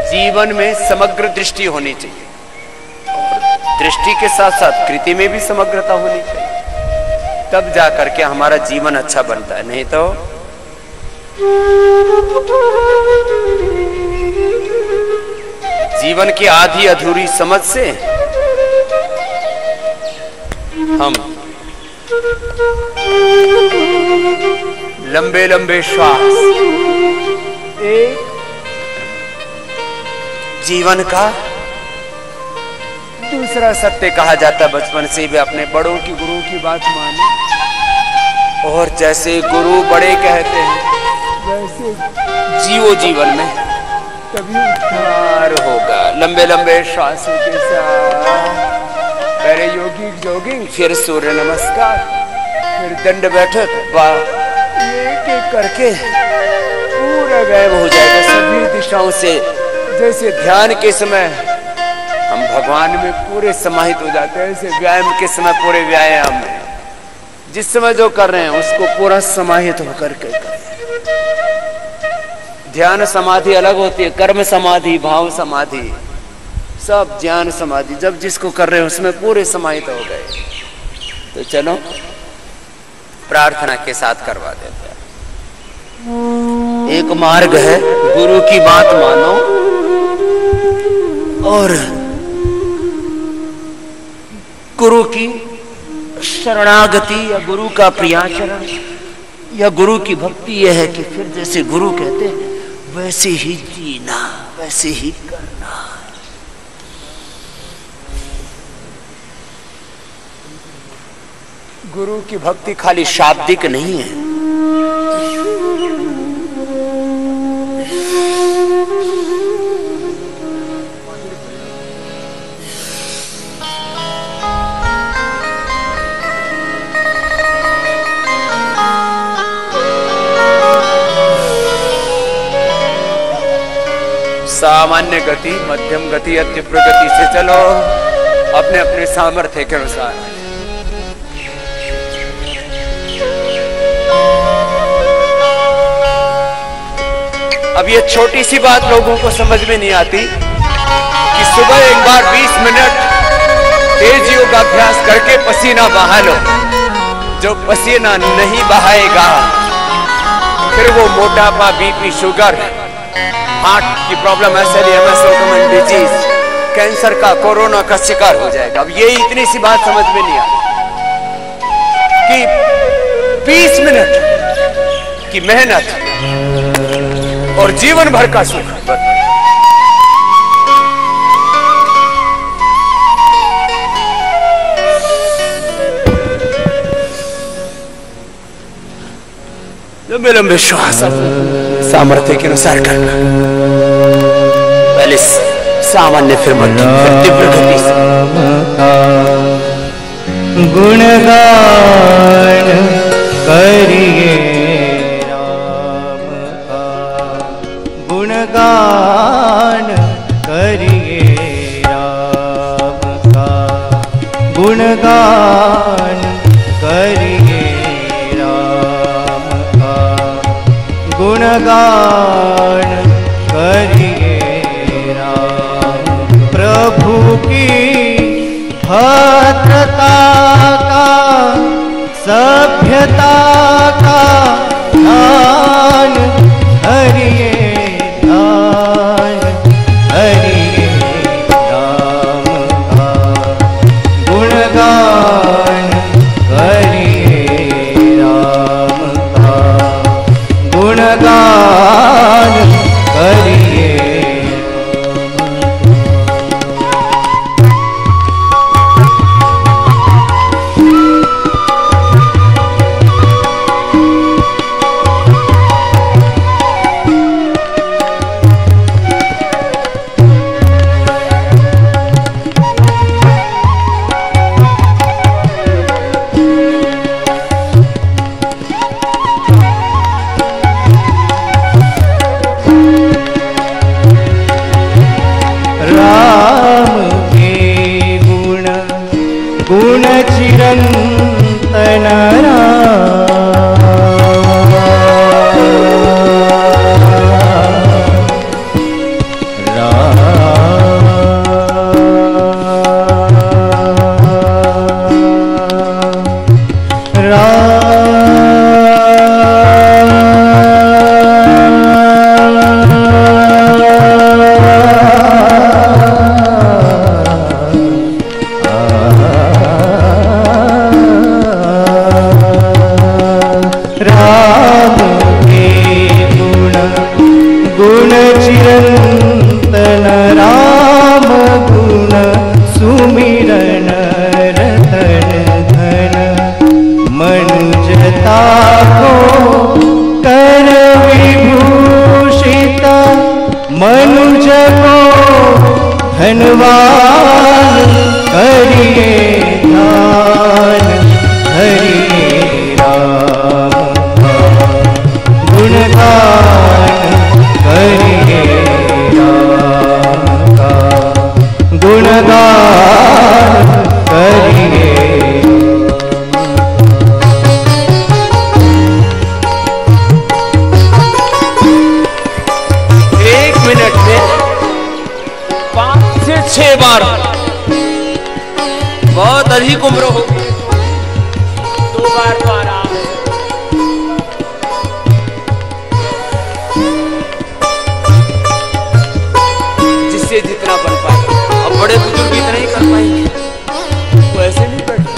जीवन में समग्र दृष्टि होनी चाहिए और दृष्टि के साथ साथ कृति में भी समग्रता होनी चाहिए, तब जाकर के हमारा जीवन अच्छा बनता है। नहीं तो जीवन की आधी अधूरी समझ से हम लंबे लंबे श्वास, एक जीवन का दूसरा सत्य कहा जाता, बचपन से भी अपने बड़ों की गुरु की बात माने और जैसे गुरु बड़े कहते हैं वैसे जियो जीवन में, तभी उद्धार होगा। लंबे लंबे श्वासों के साथ पहले योगिक जॉगिंग, फिर सूर्य नमस्कार, फिर दंड बैठक, एक एक करके पूरा गायब हो जाएगा सभी दिशाओं से। जैसे ध्यान के समय हम भगवान में पूरे समाहित हो जाते हैं, ऐसे व्यायाम के समय पूरे व्यायाम में जिस समय जो कर रहे हैं उसको पूरा समाहित होकर के करें। ध्यान समाधि अलग होती है, कर्म समाधि, भाव समाधि, सब ज्ञान समाधि। जब जिसको कर रहे हैं उसमें पूरे समाहित हो गए। तो चलो प्रार्थना के साथ करवा देते हैं। एक मार्ग है, गुरु की बात मानो और गुरु की शरणागति या गुरु का प्रियाचरण या गुरु की भक्ति यह है कि फिर जैसे गुरु कहते हैं वैसे ही जीना, वैसे ही करना। गुरु की भक्ति खाली शाब्दिक नहीं है, सामान्य गति, मध्यम गति या तीव्र गति से चलो अपने अपने सामर्थ्य के अनुसार। अब ये छोटी सी बात लोगों को समझ में नहीं आती कि सुबह एक बार 20 मिनट तेज योगाभ्यास करके पसीना बहा लो। जो पसीना नहीं बहाएगा फिर वो मोटापा, बीपी, शुगर, हार्ट की प्रॉब्लम, एसएलईएमएस, ऑटोइम्यून डिजीज, कैंसर का, कोरोना का शिकार हो जाएगा। अब ये इतनी सी बात समझ में नहीं आती कि 20 मिनट की मेहनत और जीवन भर का सुख। लंबे लंबे श्वास सामर्थ्य के अनुसार करना। पहले सामान्य, फिर मध्यम, फिर तीव्र गति से। गुणगान करिए राम का, गुणगान करिए राम का, गुणगान करिए राम का, गुणगान करिए राम। प्रभु की भद्रता का, सभ्यता का ध्यान हरिये, ध्यान हरिये राम का, गुणगान करिए राम का, गुणगान करिए। गुण चिरंजीव धनवान करिए ध्यान हरिये राम का गुणगान करिए राम का गुणगान करिए। एक मिनट में 5 से 6 बार, बहुत अधिक उम्र हो 2 बार तो आराम है। जिससे जितना बन पाए। अब बड़े बुजुर्ग इतना ही कर पाएंगे, वो ऐसे नहीं करते।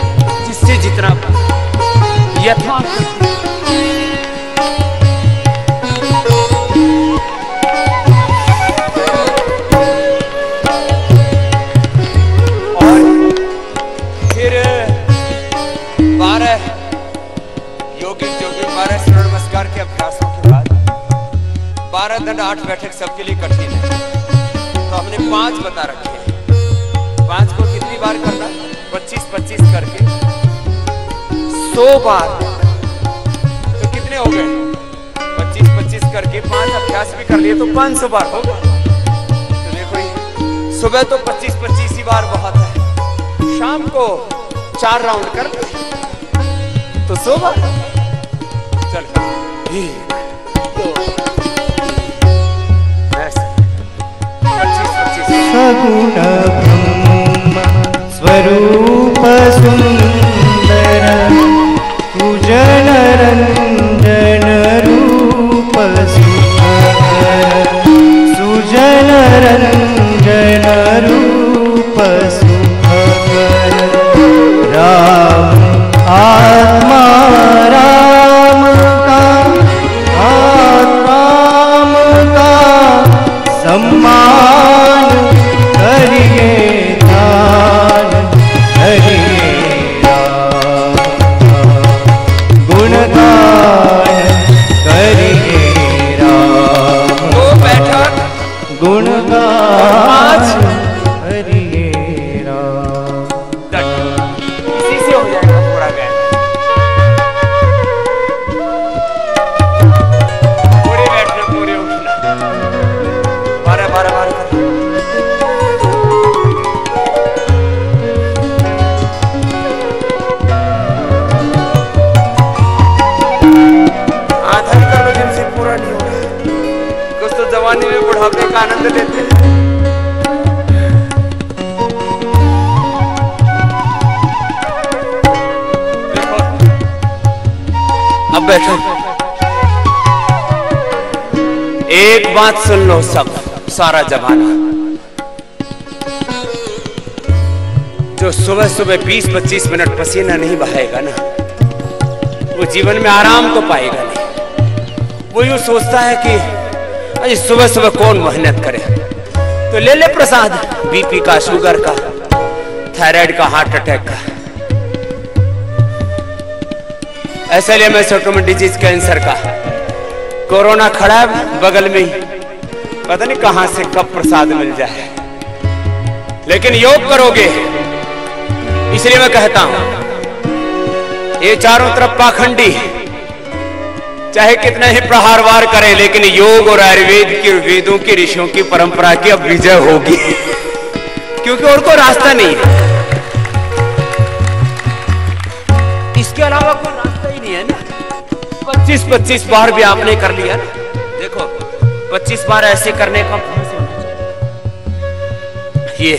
जिससे जितना यथार्थ के अभ्यासों के बाद 12 दंड 8 बैठक सबके लिए कठिन है, तो हमने 5 बता रखे हैं। 5 को कितनी बार करना? 25-25 करके 100 बार, तो कितने हो गए? 25-25 करके 5 अभ्यास भी कर लिए तो 500 बार हो गए। तो देखो सुबह तो 25-25 ही बार बहुत है, शाम को 4 राउंड कर तो 100 बार। चल 1 2 सगुण ब्रह्म स्वरूप सुंदर पूजन रंजन रूप सुखकर सुजन रंजन रूप सुखकर राम आत्मा राम का सम्मान करिए ध्यान हरिये राम का गुणगान करिए राम का गुणगान हरिये राम। इसी से हो जाएगा पूरा गायन। पूरे बैठना, पूरे उठना, 12-12 बार करना। आधा ही कर लो, जिनसे पूरा नहीं होगा। कुछ तो जवानी में बुढ़ापे का आनंद लेते हैं। देखो अब बैठो, एक बात सुन लो सब, सारा जमाना जो सुबह सुबह 20-25 मिनट पसीना नहीं बहाएगा ना, वो जीवन में आराम तो पाएगा नहीं। वो यूं सोचता है कि अरे सुबह सुबह कौन मेहनत करे, तो ले ले प्रसाद, बीपी का, शुगर का, थायराइड का, हार्ट अटैक का। ऐसे लिए मैं ऑटोमेटिक डिजीज, कैंसर का, कोरोना खड़ा है बगल में ही, पता नहीं कहां से कब प्रसाद मिल जाए। लेकिन योग करोगे, इसलिए मैं कहता हूं ये चारों तरफ पाखंडी चाहे कितना ही प्रहार वार करे, लेकिन योग और आयुर्वेद की, वेदों की, ऋषियों की परंपरा की अब विजय होगी, क्योंकि और कोई रास्ता नहीं है। इसके अलावा कोई रास्ता ही नहीं है ना। 25-25 बार भी आपने कर लिया ना। देखो 25 बार ऐसे करने का अभ्यास होना चाहिए। ये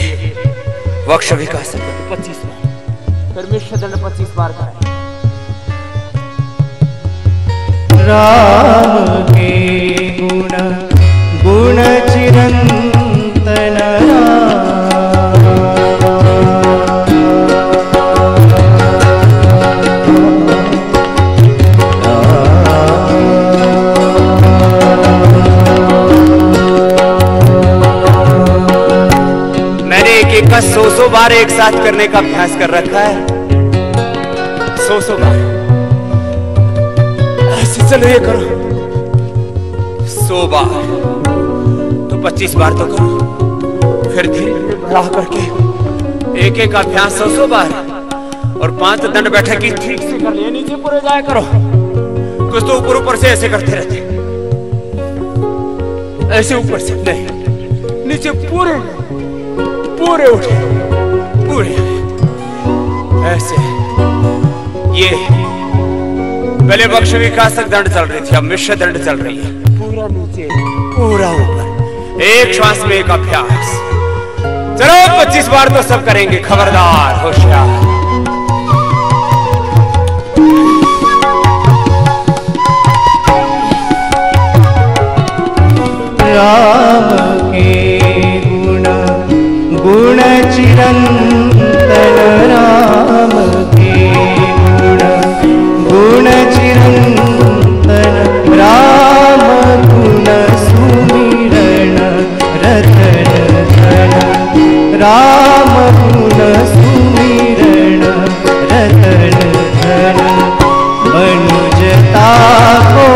वक्ष विकास 25 बार, फिर मिश्र दंड 25 बार का है। राम के गुण गुण चिरंतन मैंने एक का 100 बार एक साथ करने का अभ्यास कर रखा है। 100 बार ऐसे चलो, ये करो 100 बार, तो 25 बार तो करो, फिर धीरे धीरे बढ़ा करके एक एक अभ्यास 100 बार, और 5 दंड बैठक की ठीक से कर लिए। नीचे पूरे जाया करो, कुछ तो ऊपर ऊपर से ऐसे करते रहते, ऐसे ऊपर से नहीं, नीचे पूरे पूरे उठे, पूरे ऐसे। ये पहले वक्ष विकासक दंड चल रही थी, अब मिश्र दंड चल रही है। पूरा नीचे पूरा ऊपर, एक श्वास में एक अभ्यास। चलो 25 बार तो सब करेंगे, खबरदार होशियार। राम के गुण गुण चिरंतन, राम के गुण गुण चिरंतन, राम गुण सुमिरन रतन धन, राम गुण सुमिरन रतन धन, मनुजता को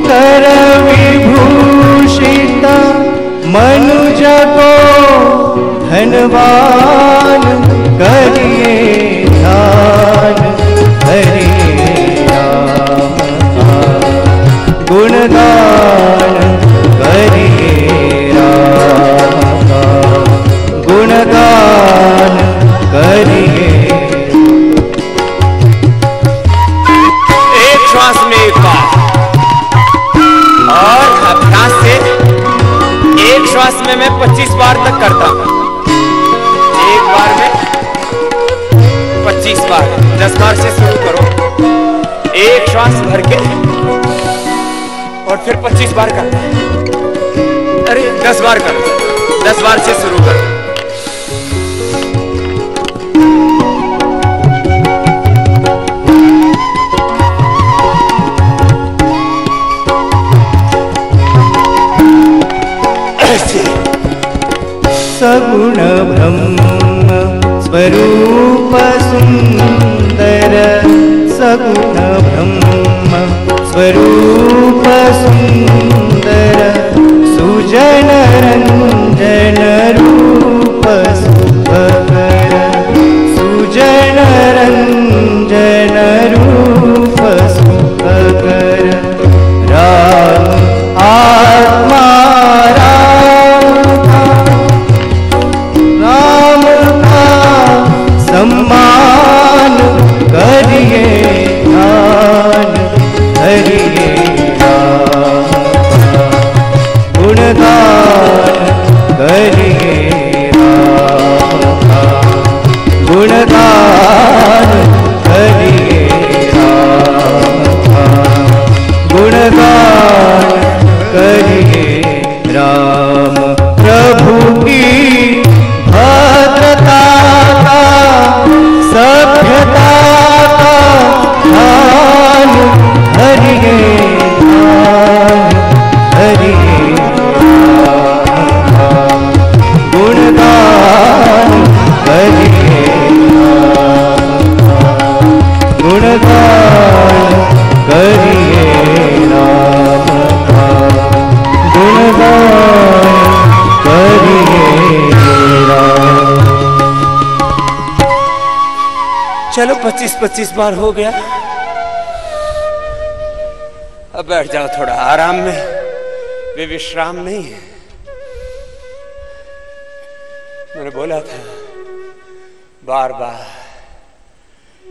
कर विभूषित, मनुज को धनवान करिए ध्यान, हरिये राम का गुणगान, करिए राम का गुणगान, करिए। एक श्वास में एक बार, और अभ्यास से एक श्वास में मैं 25 बार तक करता हूं। एक बार में 25 बार, 10 बार से शुरू करो, एक श्वास भर के, और फिर 25 बार करना। अरे 10 बार करो, 10 बार से शुरू करो। सगुण ब्रह्म स्वरूप सुंदर, सगुण ब्रह्म स्वरूप सुंदर, सुजन रंजन रूप सुखकर, सुजन रंजन रूप सुखकर, राम आत्मा सम्मान करिए ध्यान, हरिये राम का गुणगान, करिए राम का गुणगान, करिए राम का गुणगान, करिए राम। प्रभु की भद्रता का, सभ्यता का ध्यान, हरिये ध्यान, हरिये राम का गुणगान, करिए राम का गुणगान, करिए राम का गुणगान, करिए राम। चलो 25 बार हो गया, अब बैठ जाओ थोड़ा आराम में, वे विश्राम नहीं है। मैंने बोला था बार बार,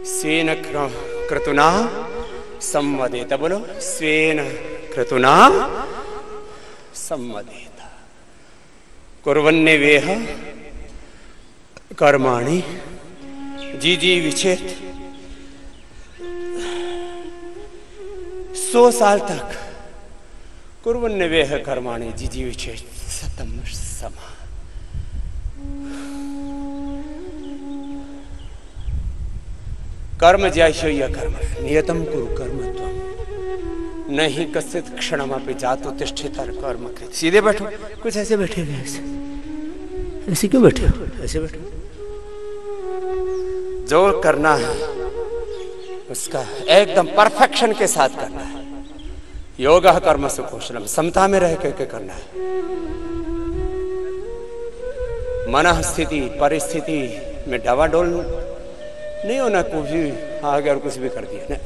स्वेन क्रतुना सम्मदेता, बोलो स्वेन क्रतुना सम्मदेता, कुर्वन्ने वेह कर्माणि जीजी विच्छेद 100 साल तक कुर्वन्नवेह कर्माणि जीजी विच्छेद सतम समा। कर्म ज्याशय कर्म नियतम कुरु कर्म त्वं नहीं कश्चित् क्षणमपि जातु तिष्ठित कर्म कृत। सीधे बैठो, कुछ ऐसे बैठे हुए ऐसे क्यों बैठे हो? ऐसे बैठो। जो करना है उसका एकदम परफेक्शन के साथ करना है। योगा कर्म सुकौशलम, समता में रह करके करना है। मन स्थिति परिस्थिति में डवाडोल नहीं होना, कुछ भी आ गया और कुछ भी कर दिया ना।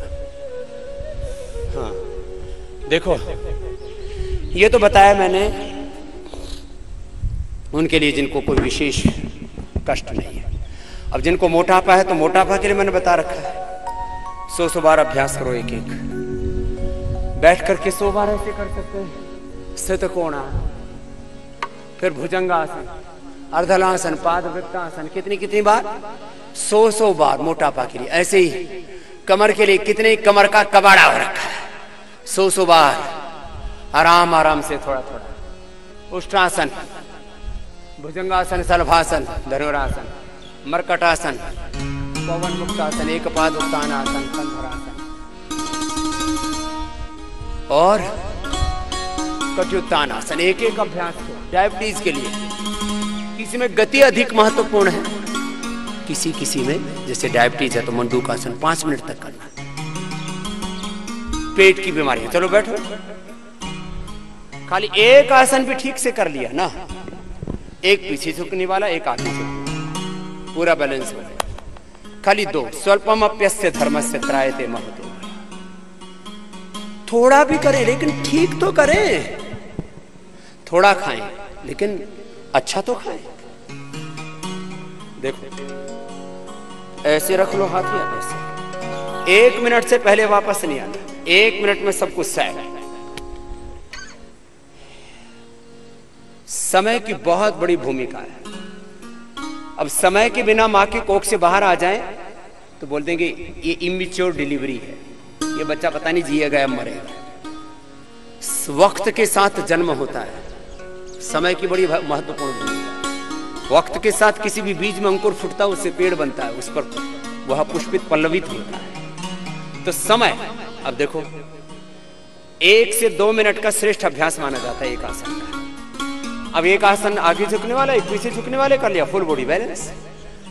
हाँ देखो, ये तो बताया मैंने उनके लिए जिनको कोई विशेष कष्ट नहीं है। अब जिनको मोटापा है तो मोटापा के लिए मैंने बता रखा है 100 बार अभ्यास करो। एक एक बैठ करके 100 बार ऐसे कर सकते हैं। स्थित कोणा, फिर भुजंगासन, अर्धलासन, पादवृत्तासन, कितनी बार? 100 बार मोटापा के लिए। ऐसे ही कमर के लिए कितने कमर का कबाड़ा हो रखा है, 100 बार आराम आराम से थोड़ा थोड़ा। उष्टासन, भुजंगासन, सलभासन, धनुरासन, मरकटासन, पवन मुक्तासन, एक पाद उत्तानासन, कंधरासन और कट्युत्तानासन। एक एक अभ्यास को डायबिटीज के लिए किसी में गति अधिक महत्वपूर्ण है, किसी में जैसे डायबिटीज है तो मंडूकासन 5 मिनट तक करना। पेट की बीमारी है, चलो बैठो। खाली एक आसन भी ठीक से कर लिया ना, एक पीछे झुकने वाला, एक आगे झुकने, पूरा बैलेंस हो गया। खाली 2 स्वल्पम अप्यस्य धर्मस्य त्रायते महतो। थोड़ा भी करें लेकिन ठीक तो करें। थोड़ा खाएं लेकिन अच्छा तो खाएं। देखो ऐसे रख लो हाथ या ऐसे। 1 मिनट से पहले वापस नहीं आना, 1 मिनट में सब कुछ सेट। समय की बहुत बड़ी भूमिका है। अब समय के बिना मां की कोख से बाहर आ जाएं तो बोल देंगे ये इमेच्योर डिलीवरी है, ये बच्चा पता नहीं जिएगा या मरेगा। वक्त के साथ जन्म होता है, समय की बड़ी महत्वपूर्ण भूमिका। वक्त के साथ किसी भी बीज में अंकुर फूटता है, उससे पेड़ बनता है, उस पर वह पुष्पित पल्लवित होता है। तो समय, अब देखो 1 से 2 मिनट का श्रेष्ठ अभ्यास माना जाता है एक आसन का। अब एक आसन आगे झुकने वाला, एक पीछे झुकने वाले कर लिया, फुल बॉडी बैलेंस।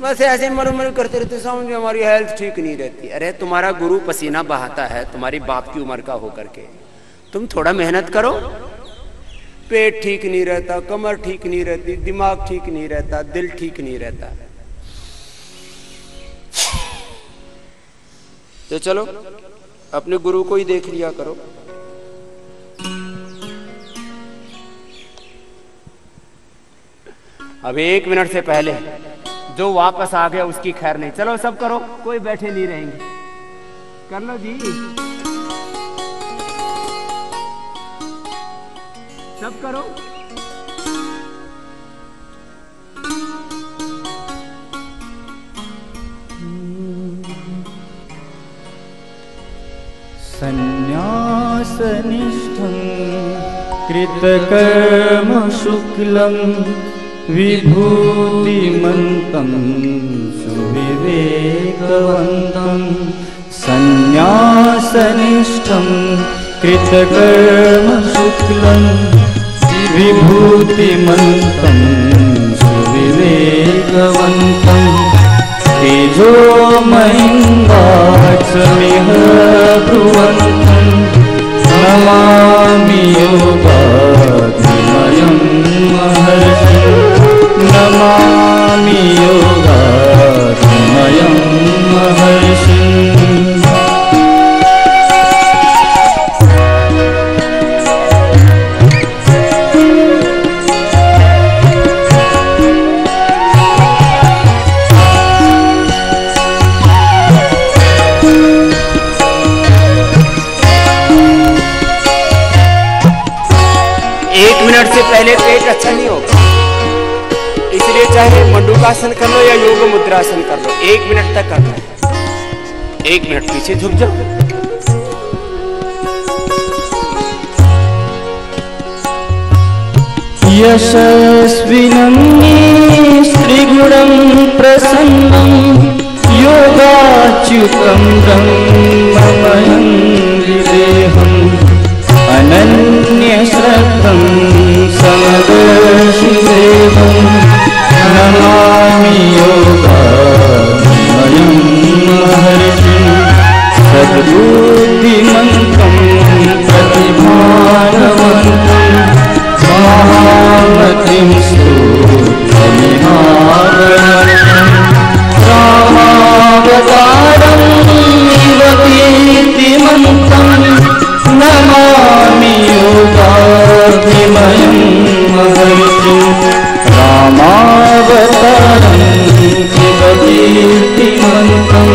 बस ऐसे मर करते रहते, समझ में हमारी हेल्थ ठीक नहीं रहती। अरे तुम्हारा गुरु पसीना बहाता है तुम्हारी बाप की उम्र का होकर के, तुम थोड़ा मेहनत करो। पेट ठीक नहीं रहता, कमर ठीक नहीं रहती, दिमाग ठीक नहीं रहता, दिल ठीक नहीं रहता, तो चलो अपने गुरु को ही देख लिया करो। अब 1 मिनट से पहले जो वापस आ गया उसकी खैर नहीं। चलो सब करो, कोई बैठे नहीं रहेंगे, कर लो जी, सब करो। संन्यासनिष्ठं कृतकर्म शुक्लं विभूतिमन्तं सुविवेकवन्तं। संन्यासनिष्ठं कृतकर्म शुक्लं विभूतिमन्तं सुविवेकवन्तं। तेजोमयं वाचमिह ब्रुवन्तं नमामि योगाधिमयं महर्षिं। नमामि योगाधिमयं महर्षिं। चाहे मंडूकासन कर लो या योग मुद्रासन कर लो, 1 मिनट तक करना है। 1 मिनट पीछे झुक जाओ। यशस्विनं श्रीगुणं प्रसन्नं योगाच्युतं ब्रह्ममयं विदेहम् अनन्यश्रद्धं समदर्शिदेवं नमामि योगमयं महर्षिं सद्बुद्धिमन्तं प्रतिभानवन्तं महामतिं स्तुत्यमिहावनर्षिं रामावतारं इव कीर्तिमन्तं नमामि योगाभिमयं महर्षिं रामावतारं इव कीर्तिमन्तं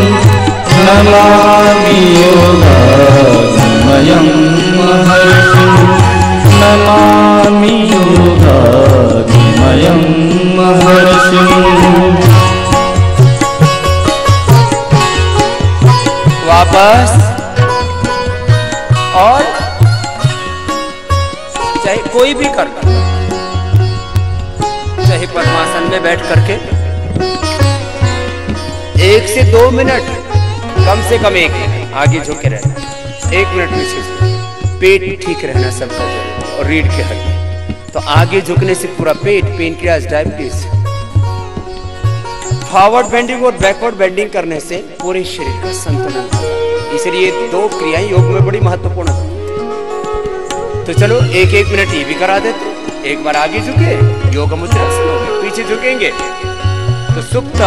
नमामि योगाभिमयं महर्षिं नमामि योगाभिमयं महर्षिं। वापस। और चाहे कोई भी कर, चाहे पद्मासन में बैठ करके 1 से 2 मिनट, कम से कम 1 मिनट आगे झुके रहना, 1 मिनट पीछे, पेट ठीक रहना सबका जरूरी। और रीढ़ के हड्डी, तो आगे झुकने से पूरा पेट, पेनक्रियास, डायबिटीज, फॉरवर्ड बेंडिंग और बैकवर्ड बेंडिंग करने से पूरे शरीर का संतुलन होता है। इसलिए 2 क्रियाएं योग में बड़ी महत्वपूर्ण है। तो चलो 1-1 मिनट ये भी करा देते। एक बार आगे झुके, योग मुद्रासन हो गया, पीछे झुकेंगे तो सुप्त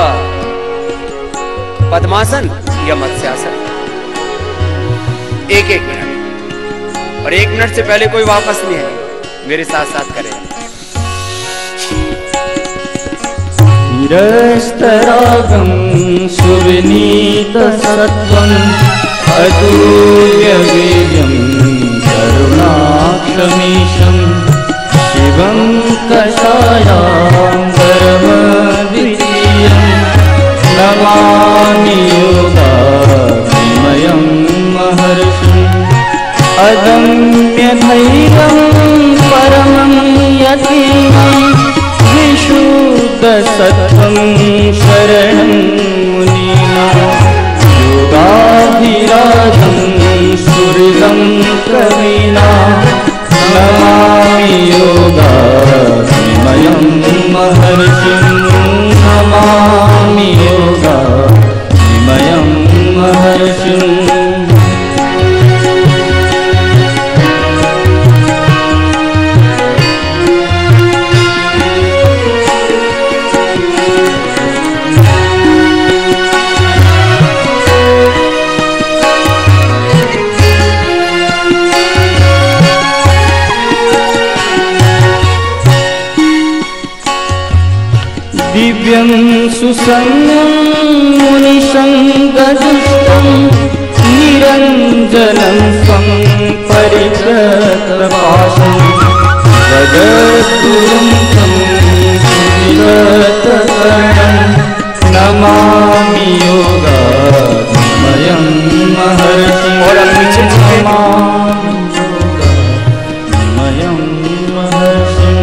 पद्मासन या मत्स्यासन, 1-1 मिनट। और 1 मिनट से पहले कोई वापस नहीं है, मेरे साथ साथ करें। निरस्तरागं सुविनीतसत्त्वं अतुल्यवीर्यं करुणाक्षमीशं शिवं कषायाम्बरमद्वितीयं नमामि योगाभिमयं महर्षिं अदम्यधैर्यं परमं यतीनां विशुद्धसत्त्वं शरणं मुनीनां योगाधिराजं सुहृदं कवीनां नमामि योगाभिमयं महर्षिं नमामि योगाभिमयं महर्षिं। दिव्यं सुसंज्ञं मुनिसंगजुष्टं निरञ्जनं स्वं परिकृतपाशं जगद्गुरुं तं सुविरतकरणं नमामि योगाभिमयं महर्षिं नमामि योगाभिमयं महर्षिं।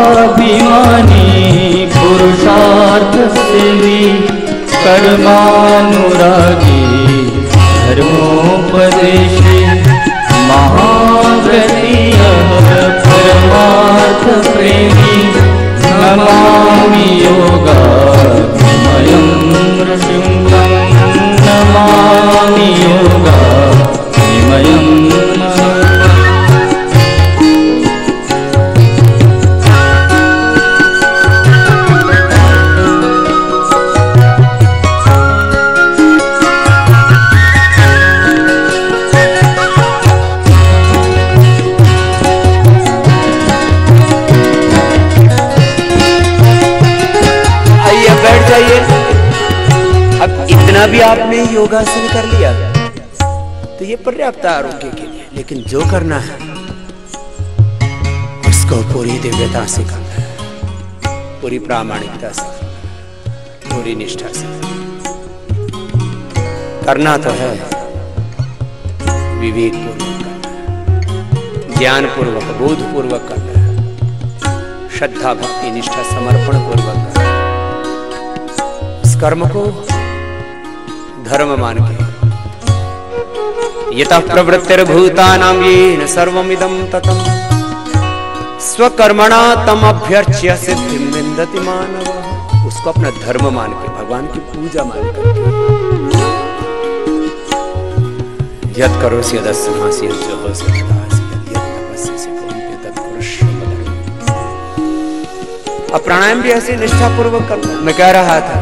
वेदाभिमानी पुरुषार्थसेवी कर्मानुरागी धर्मोपदेशी महाव्रतीयः परमार्थप्रेमी नमामि योगाभिमयं ऋषिं नमामि योगाभिमयं इतना भी आपने योगासन कर लिया तो ये पर्याप्त आरोग्य के लिए। लेकिन जो करना है उसको पूरी दिव्यता से करना है, पूरी प्रामाणिकता से, पूरी निष्ठा से करना तो है। विवेक पूर्वक करना है, ज्ञान पूर्वक, बोध पूर्वक करना है, श्रद्धा भक्ति निष्ठा समर्पण पूर्वक करना है। इस कर्म को धर्म मान के यतः प्रवृत्तिर्भूतानां येन सर्वमिदं ततं स्वकर्मणा तम अभ्यर्च्य सिद्धिं विन्दति मानवः। उसको अपना धर्म मान के, भगवान की पूजा मान कर, यत् करोसि यदस्मासि यज्जहोसि यदासि यत् तपस्यसि कौन्तेय तत्कुरुष्व मदर्पणम्। अब प्राणायाम भी ऐसे निष्ठा पूर्वक करना। मैं कह रहा था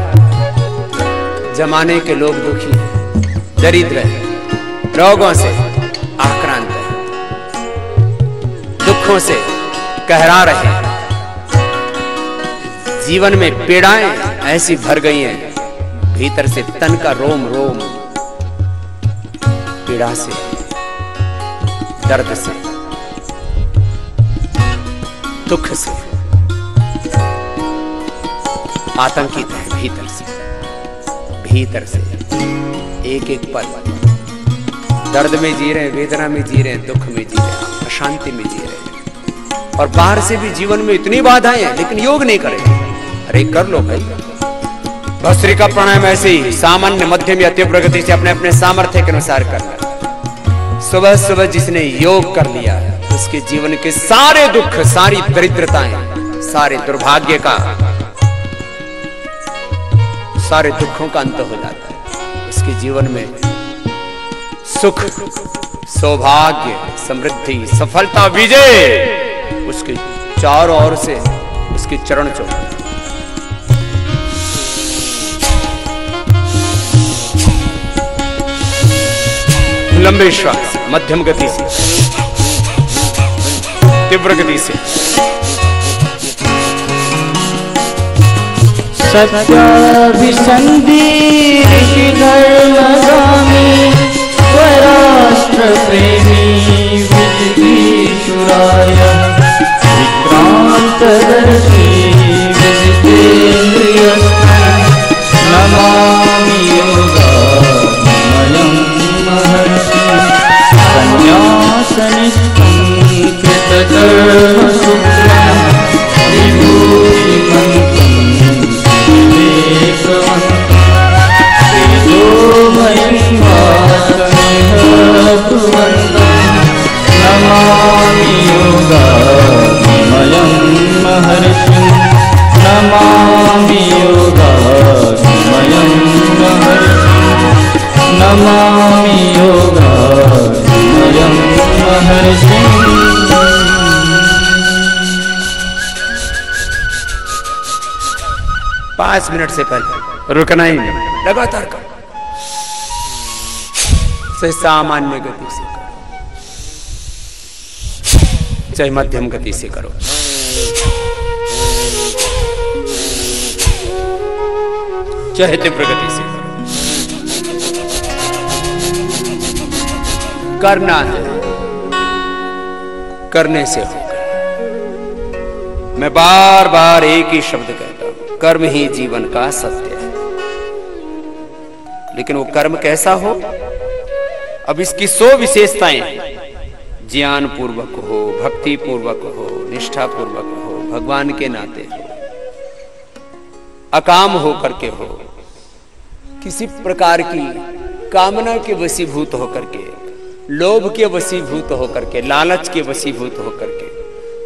जमाने के लोग दुखी हैं, दरिद्र हैं, रोगों से आक्रांत हैं, दुखों से कहरा रहे हैं, जीवन में पीड़ाएं ऐसी भर गई हैं, भीतर से तन का रोम रोम पीड़ा से, दर्द से, दुख से आतंकित है। भीतर से एक एक पल दर्द में जी रहे हैं, वेदना में जी रहे हैं, दुख में जी रहे हैं, अशांति में जी रहे हैं। और बाहर से भी जीवन में इतनी बाधाएं हैं, लेकिन योग नहीं करेंगे। अरे कर लो भाई, भस्त्रिका प्राणायाम ऐसे ही सामान्य, मध्यम या तीव्र गति से अपने अपने सामर्थ्य के अनुसार करना। सुबह सुबह जिसने योग कर लिया उसके जीवन के सारे दुख, सारी दरिद्रताएं, सारे दुर्भाग्य का, सारे दुखों का अंत हो जाता है। उसके जीवन में सुख, सौभाग्य, समृद्धि, सफलता, विजय उसके चारों ओर से उसके चरण चूमते। लंबे श्वास, मध्यम गति से, तीव्र गति से। सत्याभिसंधि ऋषि धर्मगामी स्वराष्ट्र प्रेमी विजिगीषुराय विक्रांतदर्शी विजितेन्द्रियस्तं नमामि योगामयं महर्षिं संन्यासनिष्ठं कृतकर्मसुखं विभूतिमन्त्रम् नमामि योगामयं महर्षिं नमामि योगामयं महर्षिं नमामि योगामयं महर्षिं। 5 मिनट से पहले रुकना ही नहीं, लगातार करो। से सामान्य गति से करो, चाहे मध्यम गति से करो, चाहे तीव्र गति से करो। करना है, करने से होगा। मैं बार बार एक ही शब्द कहता हूं, कर्म ही जीवन का सत्य है। लेकिन वो कर्म कैसा हो, अब इसकी 100 विशेषताएं, ज्ञान पूर्वक हो, भक्ति पूर्वक हो, निष्ठा पूर्वक हो, भगवान के नाते हो, अकाम हो करके हो, किसी प्रकार की कामना के वशीभूत होकर के, लोभ के वशीभूत होकर के, लालच के वशीभूत होकर के,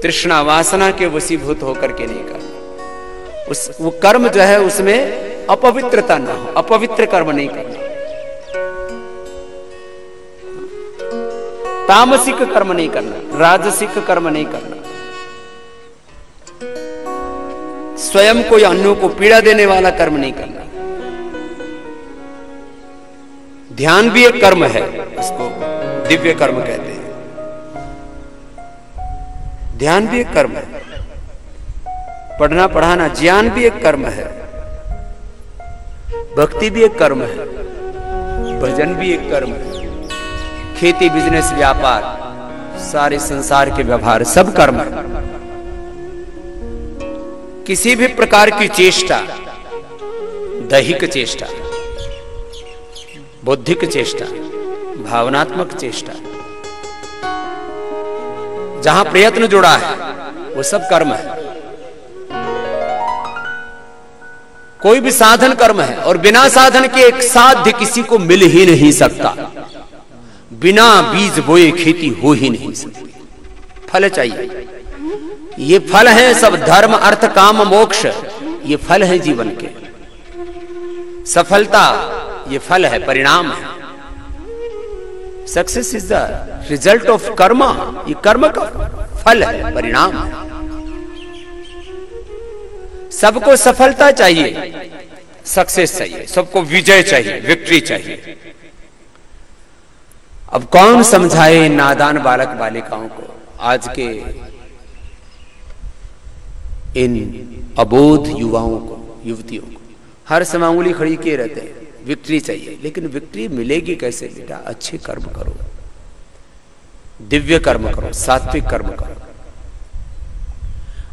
तृष्णा वासना के वशीभूत होकर के नहीं करना। वो कर्म जो है उसमें अपवित्रता ना हो, अपवित्र कर्म नहीं करना, तामसिक कर्म नहीं करना, राजसिक कर्म नहीं करना, स्वयं को या अन्यों को पीड़ा देने वाला कर्म नहीं करना। ध्यान भी एक कर्म है, इसको दिव्य कर्म कहते हैं। ध्यान भी एक कर्म है, पढ़ना पढ़ाना, ज्ञान भी एक कर्म है। भक्ति भी एक कर्म है, भजन भी एक कर्म है, खेती, बिजनेस, व्यापार, सारे संसार के व्यवहार सब कर्म है। किसी भी प्रकार की चेष्टा, दैहिक चेष्टा, बौद्धिक चेष्टा, भावनात्मक चेष्टा, जहां प्रयत्न जुड़ा है वो सब कर्म है। कोई भी साधन कर्म है, और बिना साधन के एक साध्य किसी को मिल ही नहीं सकता। बिना बीज बोए खेती हो ही नहीं सकती। फल चाहिए। ये फल है सब, धर्म अर्थ काम मोक्ष, ये फल है जीवन के। सफलता ये फल है, परिणाम है। Success is the result of Karma, ये कर्म का फल है, परिणाम है। सबको सफलता चाहिए, सक्सेस चाहिए, सबको विजय चाहिए, विक्ट्री चाहिए। अब कौन समझाए नादान बालक बालिकाओं को, आज के इन अबोध युवाओं को, युवतियों को? हर समय उंगली खड़ी किए रहते हैं, विक्ट्री चाहिए। लेकिन विक्ट्री मिलेगी कैसे बेटा? अच्छे कर्म करो, दिव्य कर्म करो, सात्विक कर्म करो।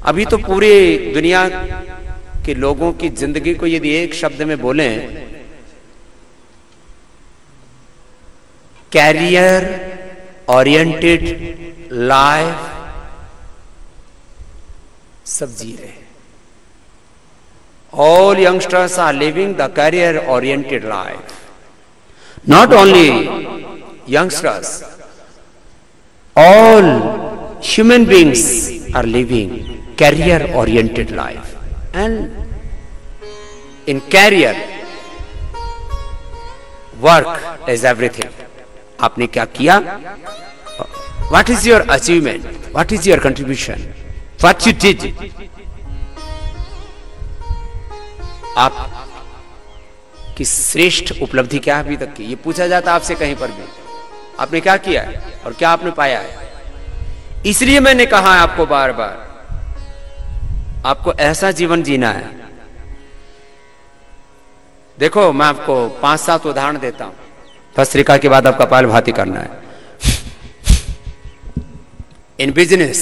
अभी तो पूरे दुनिया के लोगों की जिंदगी को यदि एक शब्द में बोलें, कैरियर ओरिएंटेड लाइफ सब जी रहे हैं। All youngsters are living the career-oriented life. Not only youngsters, all human beings are living career-oriented life. And in career, work is everything. आपने क्या किया? What is your achievement? What is your contribution? What you did? आप की श्रेष्ठ उपलब्धि क्या अभी तक की? ये पूछा जाता आपसे कहीं पर भी, आपने क्या किया है और क्या आपने पाया है? इसलिए मैंने कहा है आपको बार बार, आपको ऐसा जीवन जीना है। देखो, मैं आपको 5-7 उदाहरण देता हूं, भस्त्रिका के बाद आपका कपालभाति करना है। इन बिजनेस,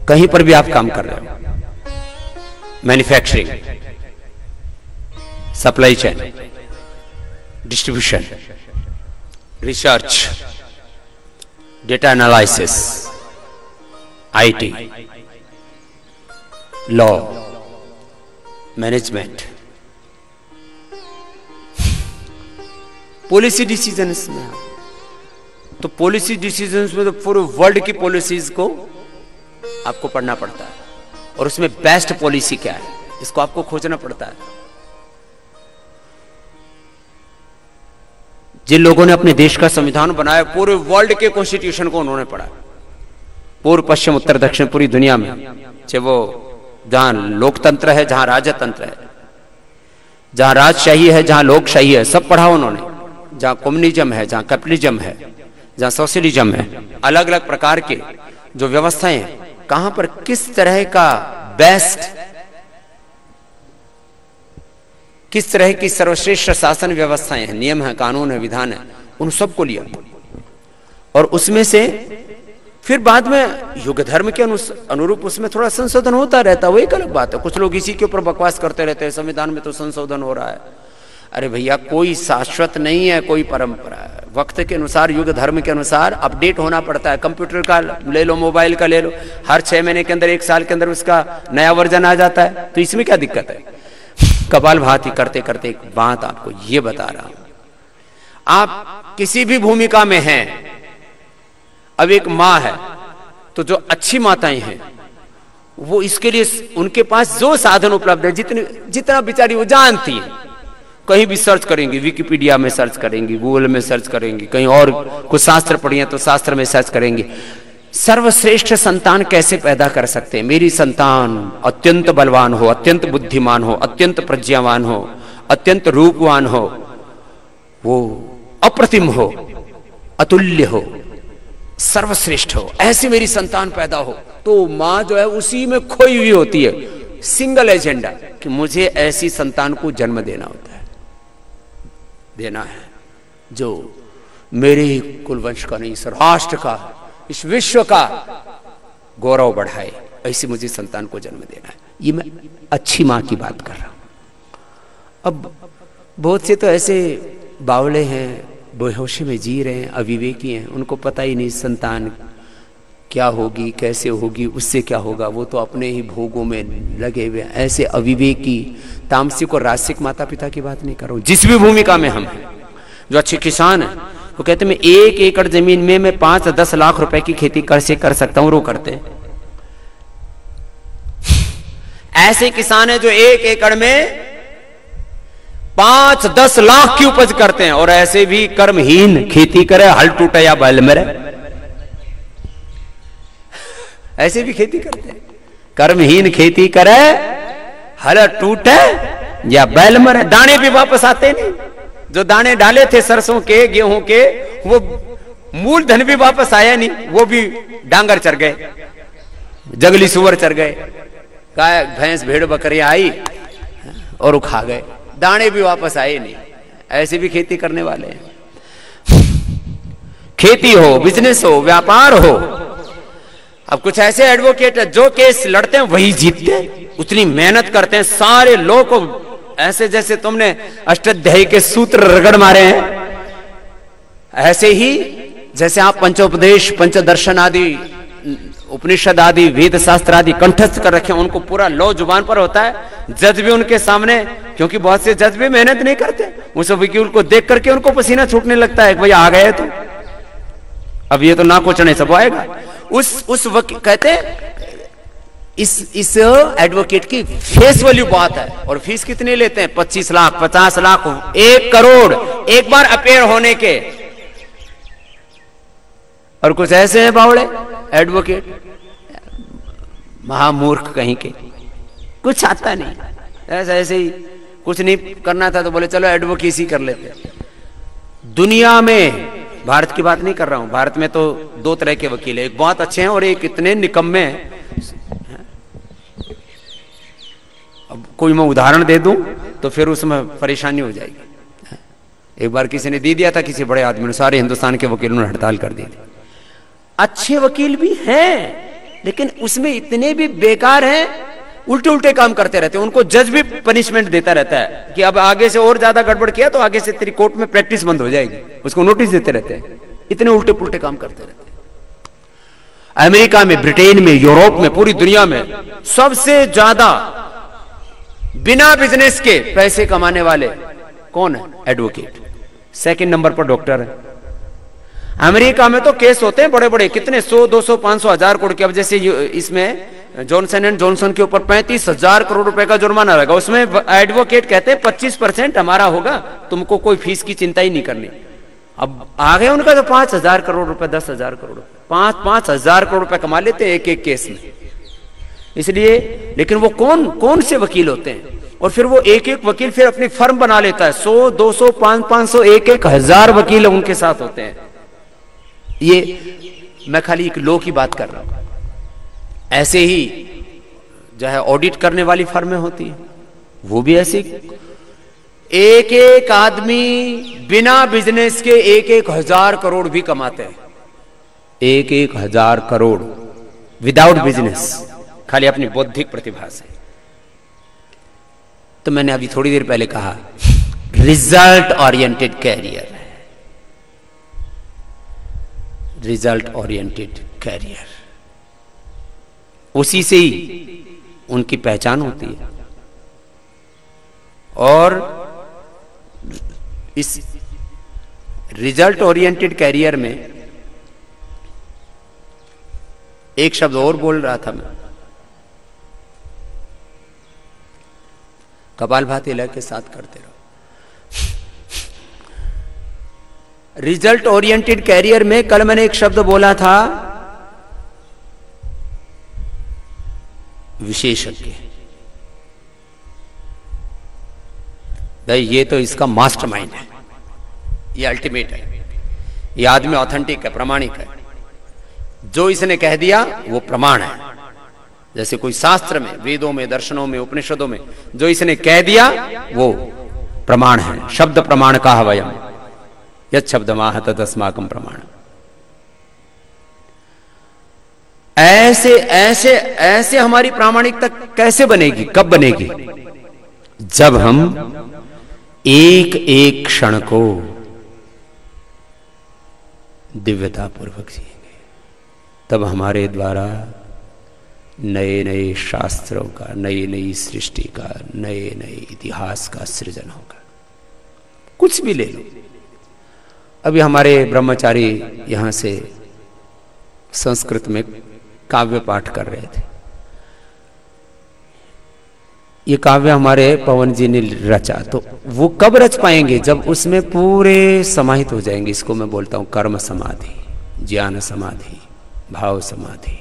कहीं पर भी आप काम कर रहे हो, manufacturing, supply chain, distribution, research, data analysis, IT, law, management, policy decisions में। तो पॉलिसी डिसीजंस में तो पूरे वर्ल्ड की पॉलिसीज को आपको पढ़ना पड़ता है, और उसमें बेस्ट पॉलिसी क्या है इसको आपको खोजना पड़ता है। जिन लोगों ने अपने देश का संविधान बनाया, पूरे वर्ल्ड के कॉन्स्टिट्यूशन को उन्होंने पढ़ा, पूर्व पश्चिम उत्तर दक्षिण पूरी दुनिया में, चाहे वो जहां लोकतंत्र है, जहां राजतंत्र है, जहां राजशाही है, जहां लोकशाही है, सब पढ़ा उन्होंने। जहां कम्युनिज्म है, जहां कैपिटलिज्म है, जहां सोशलिज्म है, अलग अलग प्रकार के जो व्यवस्थाएं हैं, कहां पर किस तरह का बेस्ट, किस तरह की सर्वश्रेष्ठ शासन व्यवस्थाएं हैं, नियम है, कानून है, विधान है, उन सबको लिया। और उसमें से फिर बाद में युग धर्म के अनुरूप उसमें थोड़ा संशोधन होता रहता है, वो एक अलग बात है। कुछ लोग इसी के ऊपर बकवास करते रहते हैं, संविधान में तो संशोधन हो रहा है। अरे भैया, कोई शाश्वत नहीं है, कोई परंपरा है। वक्त के अनुसार, युग धर्म के अनुसार अपडेट होना पड़ता है। कंप्यूटर का ले लो, मोबाइल का ले लो, हर 6 महीने के अंदर, 1 साल के अंदर उसका नया वर्जन आ जाता है। तो इसमें क्या दिक्कत है? कपालभाति करते करते एक बात आपको ये बता रहा हूं, आप किसी भी भूमिका में हैं, अब एक माँ है, तो जो अच्छी माताएं हैं वो इसके लिए उनके पास जो साधन उपलब्ध है, जितना बेचारी वो जानती है, कहीं भी सर्च करेंगे, विकिपीडिया में सर्च करेंगे, गूगल में सर्च करेंगे, कहीं और कुछ शास्त्र पढ़िए तो शास्त्र में सर्च करेंगे, सर्वश्रेष्ठ संतान कैसे पैदा कर सकते हैं। मेरी संतान अत्यंत बलवान हो, अत्यंत बुद्धिमान हो, अत्यंत प्रज्ञावान हो, अत्यंत रूपवान हो, वो अप्रतिम हो, अतुल्य हो, सर्वश्रेष्ठ हो, ऐसी मेरी संतान पैदा हो। तो माँ जो है उसी में खोई हुई होती है, सिंगल एजेंडा कि मुझे ऐसी संतान को जन्म देना होता है, देना है जो मेरे कुलवंश का नहीं, इस राष्ट्र का, इस विश्व का गौरव बढ़ाए, ऐसी मुझे संतान को जन्म देना है। ये मैं अच्छी माँ की बात कर रहा हूं। अब बहुत से तो ऐसे बावले हैं, बेहोशी में जी रहे हैं, अविवेकी हैं, उनको पता ही नहीं संतान क्या होगी, कैसे होगी, उससे क्या होगा, वो तो अपने ही भोगों में लगे हुए हैं। ऐसे अविवेकी, तामसिक और राजसिक माता पिता की बात नहीं कर रहा हूं। जिस भी भूमिका में हम हैं, जो अच्छे किसान हैं वो कहते हैं मैं 1 एकड़ जमीन में मैं 5-10 लाख रुपए की खेती कर सकता हूं, वो करते हैं। ऐसे किसान हैं जो 1 एकड़ में 5-10 लाख की उपज करते हैं, और ऐसे भी कर्महीन खेती करे, हल टूटे या बैल मरे, ऐसे भी खेती करते हैं। कर्महीन खेती करे, हल टूटे या बैल मरे, दाने भी वापस आते नहीं। जो दाने डाले थे सरसों के, गेहूं के, वो मूलधन भी वापस आया नहीं, वो भी डांगर चर गए, जंगली सुअर चर गए, गाय भैंस भेड़ बकरियां आई और खा गए, दाने भी वापस आए नहीं। ऐसे भी खेती करने वाले हैं। खेती हो, बिजनेस हो, व्यापार हो। अब कुछ ऐसे एडवोकेट है जो केस लड़ते हैं वही जीतते हैं, उतनी मेहनत करते हैं, सारे लोग को ऐसे जैसे तुमने अष्टाध्यायी के सूत्र रगड़ मारे हैं, ऐसे ही जैसे आप पंचोपदेश, पंचदर्शन आदि, उपनिषद आदि, वेद शास्त्र आदि कंठस्थ कर रखे हैं, उनको पूरा लो जुबान पर होता है। जज भी उनके सामने, क्योंकि बहुत से जज भी मेहनत नहीं करते, उस वकील को देख करके उनको पसीना छूटने लगता है, भैया आ गए तो अब ये तो ना कोचने सब आएगा। उस वकील कहते हैं इस एडवोकेट की फेस वैल्यू बहुत है, और फीस कितनी लेते हैं? 25 लाख, 50 लाख, 1 करोड़ एक बार अपेयर होने के। और कुछ ऐसे हैं बावड़े एडवोकेट, महामूर्ख कहीं के, कुछ आता नहीं, ऐसे ही कुछ नहीं करना था तो बोले चलो एडवोकेसी कर लेते। दुनिया में, भारत की बात नहीं कर रहा हूं, भारत में तो 2 तरह के वकील हैं, एक बहुत अच्छे हैं और एक इतने निकम्मे हैं। अब कोई मैं उदाहरण दे दूं तो फिर उसमें परेशानी हो जाएगी। एक बार किसी ने दे दिया था, किसी बड़े आदमी ने, सारे हिंदुस्तान के वकीलों ने हड़ताल कर दी थी। अच्छे वकील भी हैं, लेकिन उसमें इतने भी बेकार हैं, उल्टे उल्टे काम करते रहते हैं। उनको जज भी पनिशमेंट देता रहता है कि अब आगे से और ज्यादा गड़बड़ किया तो आगे से तेरी कोर्ट में प्रैक्टिस बंद हो जाएगी, उसको नोटिस देते रहते हैं। इतने उल्टे पुल्टे काम करते रहते हैं। अमेरिका में, ब्रिटेन में, यूरोप में, पूरी दुनिया में सबसे ज्यादा बिना बिजनेस के पैसे कमाने वाले कौन है? एडवोकेट। सेकंड नंबर पर डॉक्टर है। अमेरिका में तो केस होते हैं बड़े बड़े, कितने 100, 200, 500, 1000 करोड़ के। अब जैसे इसमें जॉनसन एंड जॉनसन के ऊपर 35,000 करोड़ रुपए का जुर्माना लगा, उसमें एडवोकेट कहते हैं 25% हमारा होगा, तुमको कोई फीस की चिंता ही नहीं करनी। अब आ गए उनका तो 5,000 करोड़ रुपए, 10,000 करोड़, 5,000 करोड़ रुपए कमा लेते हैं एक केस में। इसलिए, लेकिन वो कौन से वकील होते हैं? और फिर वो एक वकील फिर अपनी फर्म बना लेता है, 100, 200, 500, 1,000 वकील उनके साथ होते हैं। ये मैं खाली एक लो की बात कर रहा हूं। ऐसे ही जो है ऑडिट करने वाली फर्में होती है, वो भी ऐसी, एक आदमी बिना बिजनेस के 1,000 करोड़ भी कमाते हैं। 1,000 करोड़ विदाउट बिजनेस, खाली अपनी बौद्धिक प्रतिभा से। तो मैंने अभी थोड़ी देर पहले कहा result oriented career, result oriented career, उसी से ही उनकी पहचान होती है। और इस रिजल्ट ओरिएंटेड कैरियर में एक शब्द और बोल रहा था मैं, कपालभाति लय के साथ करते रहो। रिजल्ट ओरिएंटेड कैरियर में कल मैंने एक शब्द बोला था, विशेषज्ञ। भाई ये तो इसका मास्टरमाइंड है, ये अल्टीमेट है, ये आदमी ऑथेंटिक है, प्रामाणिक है, जो इसने कह दिया वो प्रमाण है। जैसे कोई शास्त्र में, वेदों में, दर्शनों में, उपनिषदों में जो इसने कह दिया वो प्रमाण है। शब्द प्रमाण का वयम यत् शब्दमाह तदस्माकं प्रमाण। ऐसे ऐसे ऐसे हमारी प्रामाणिकता कैसे बनेगी, कब बनेगी? जब हम एक एक क्षण को दिव्यता पूर्वक जिएंगे, तब हमारे द्वारा नए नए शास्त्रों का, नई नई सृष्टि का, नए नए इतिहास का सृजन होगा। कुछ भी ले लो। अभी हमारे ब्रह्मचारी यहां से संस्कृत में काव्य पाठ कर रहे थे। ये काव्य हमारे पवन जी ने रचा, तो वो कब रच पाएंगे? जब उसमें पूरे समाहित हो जाएंगे। इसको मैं बोलता हूं कर्म समाधि, ज्ञान समाधि, भाव समाधि,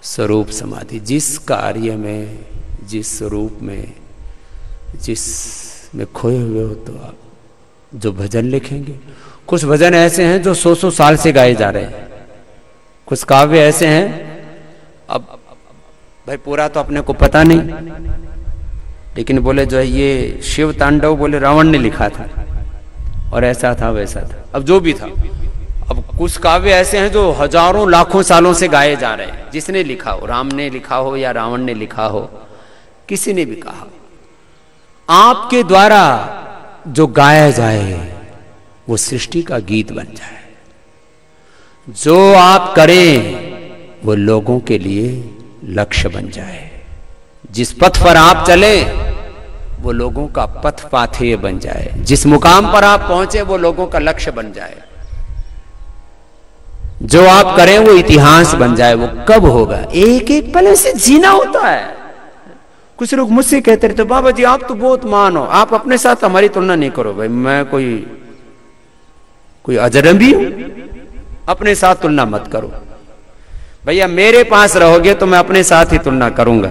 स्वरूप समाधि। जिस कार्य में, जिस स्वरूप में, जिसमें खोए हुए हो, तो आप जो भजन लिखेंगे, कुछ भजन ऐसे हैं जो 100 साल से गाए जा रहे हैं, कुछ काव्य ऐसे हैं, अब भाई पूरा तो अपने को पता नहीं, लेकिन बोले जो है ये शिव तांडव बोले रावण ने लिखा था और ऐसा था वैसा था। अब जो भी था, अब कुछ काव्य ऐसे हैं जो हजारों लाखों सालों से गाए जा रहे हैं। जिसने लिखा हो, राम ने लिखा हो या रावण ने लिखा हो, किसी ने भी कहा, आपके द्वारा जो गाया जाए वो सृष्टि का गीत बन जाए। जो आप करें वो लोगों के लिए लक्ष्य बन जाए। जिस पथ पर आप चले वो लोगों का पथ पाथेय बन जाए। जिस मुकाम पर आप पहुंचे वो लोगों का लक्ष्य बन जाए। जो आप करें वो इतिहास बन जाए। वो कब होगा? एक एक पल से जीना होता है। कुछ लोग मुझसे कहते रहते, बाबा जी आप तो बहुत महान हो, आप अपने साथ हमारी तुलना नहीं करो। भाई मैं कोई अजनबी हूं? अपने साथ तुलना मत करो भैया। मेरे पास रहोगे तो मैं अपने साथ ही तुलना करूंगा,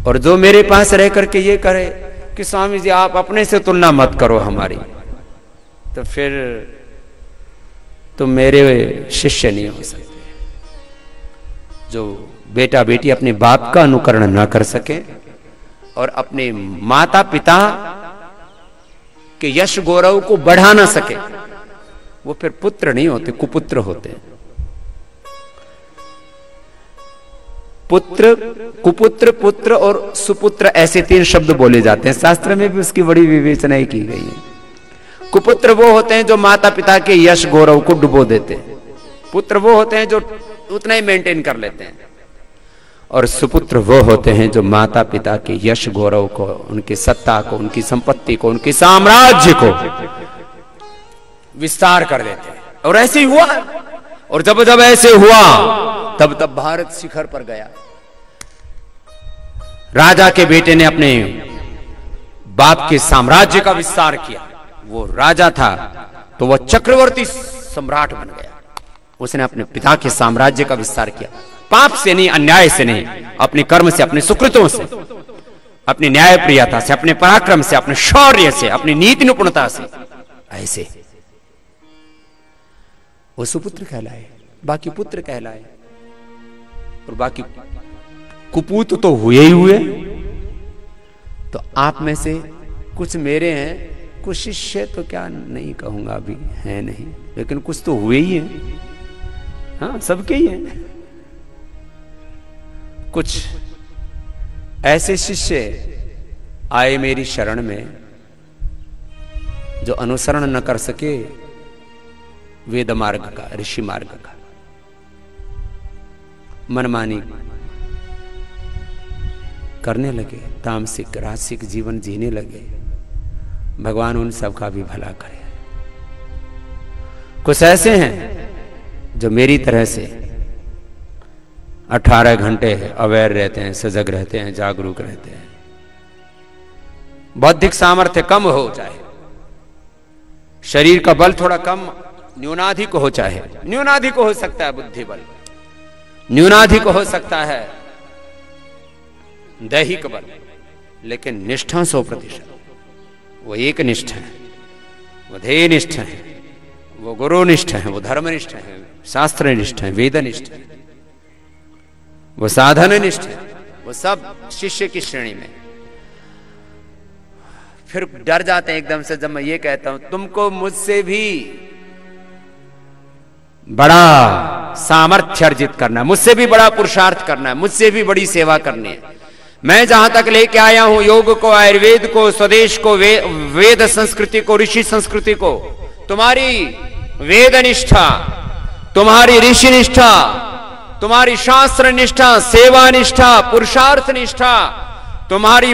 और जो मेरे पास रह करके ये करे कि स्वामी जी आप अपने से तुलना मत करो हमारी, तो फिर तुम मेरे शिष्य नहीं हो सकते। जो बेटा बेटी अपने बाप का अनुकरण ना कर सके और अपने माता पिता के यश गौरव को बढ़ा ना सके, वो फिर पुत्र नहीं होते, कुपुत्र होते हैं। पुत्र, कुपुत्र, पुत्र और सुपुत्र, ऐसे 3 शब्द बोले जाते हैं। शास्त्र में भी उसकी बड़ी विवेचना की गई है। कुपुत्र वो होते हैं जो माता पिता के यश गौरव को डुबो देते हैं। पुत्र वो होते हैं जो उतना ही मेंटेन कर लेते हैं, और सुपुत्र वो होते हैं जो माता पिता के यश गौरव को, उनकी सत्ता को, उनकी संपत्ति को, उनके साम्राज्य को विस्तार कर देते हैं। और ऐसे ही हुआ। और जब जब ऐसे हुआ तब तब भारत शिखर पर गया। राजा के बेटे ने अपने बाप के साम्राज्य का विस्तार किया। वो राजा था तो वह चक्रवर्ती सम्राट बन गया। उसने अपने पिता के साम्राज्य का विस्तार किया। पाप से नहीं, अन्याय से नहीं, अपने कर्म से, अपने सुकृतों से, अपनी न्यायप्रियता से, अपने पराक्रम से, अपने शौर्य से, अपनी नीति निपुणता से। ऐसे वो सुपुत्र कहलाए, बाकी पुत्र कहलाए। और बाकी कुपूत तो हुए ही हुए। तो आप में से कुछ मेरे हैं, कुछ शिष्य तो क्या नहीं कहूंगा, अभी है नहीं, लेकिन कुछ तो हुए ही हैं। हाँ, सबके ही हैं। कुछ ऐसे शिष्य आए मेरी शरण में जो अनुसरण न कर सके वेद मार्ग का, ऋषि मार्ग का, मनमानी करने लगे, तामसिक राजसिक जीवन जीने लगे। भगवान उन सब का भी भला करे। कुछ ऐसे हैं जो मेरी तरह से 18 घंटे अवेयर रहते हैं, सजग रहते हैं, जागरूक रहते हैं। बौद्धिक सामर्थ्य कम हो, चाहे शरीर का बल थोड़ा कम न्यूनाधिक हो, चाहे न्यूनाधिक हो सकता है बुद्धि बल, न्यूनाधिक हो सकता है दैहिक बल, लेकिन निष्ठा 100%। वो एक निष्ठ है, वो ध्येय निष्ठ है, वो गुरुनिष्ठ हैं, वो धर्मनिष्ठ हैं, शास्त्रनिष्ठ हैं, वेदनिष्ठ हैं, वो साधननिष्ठ हैं, वो सब शिष्य की श्रेणी में। फिर डर जाते हैं एकदम से जब मैं ये कहता हूं तुमको मुझसे भी बड़ा सामर्थ्य अर्जित करना है, मुझसे भी बड़ा पुरुषार्थ करना है, मुझसे भी बड़ी सेवा करनी है। मैं जहां तक लेके आया हूं योग को, आयुर्वेद को, स्वदेश को, वेद संस्कृति को, ऋषि संस्कृति को, तुम्हारी वेद निष्ठा, तुम्हारी ऋषि निष्ठा, तुम्हारी शास्त्र निष्ठा, सेवा निष्ठा, पुरुषार्थ निष्ठा, तुम्हारी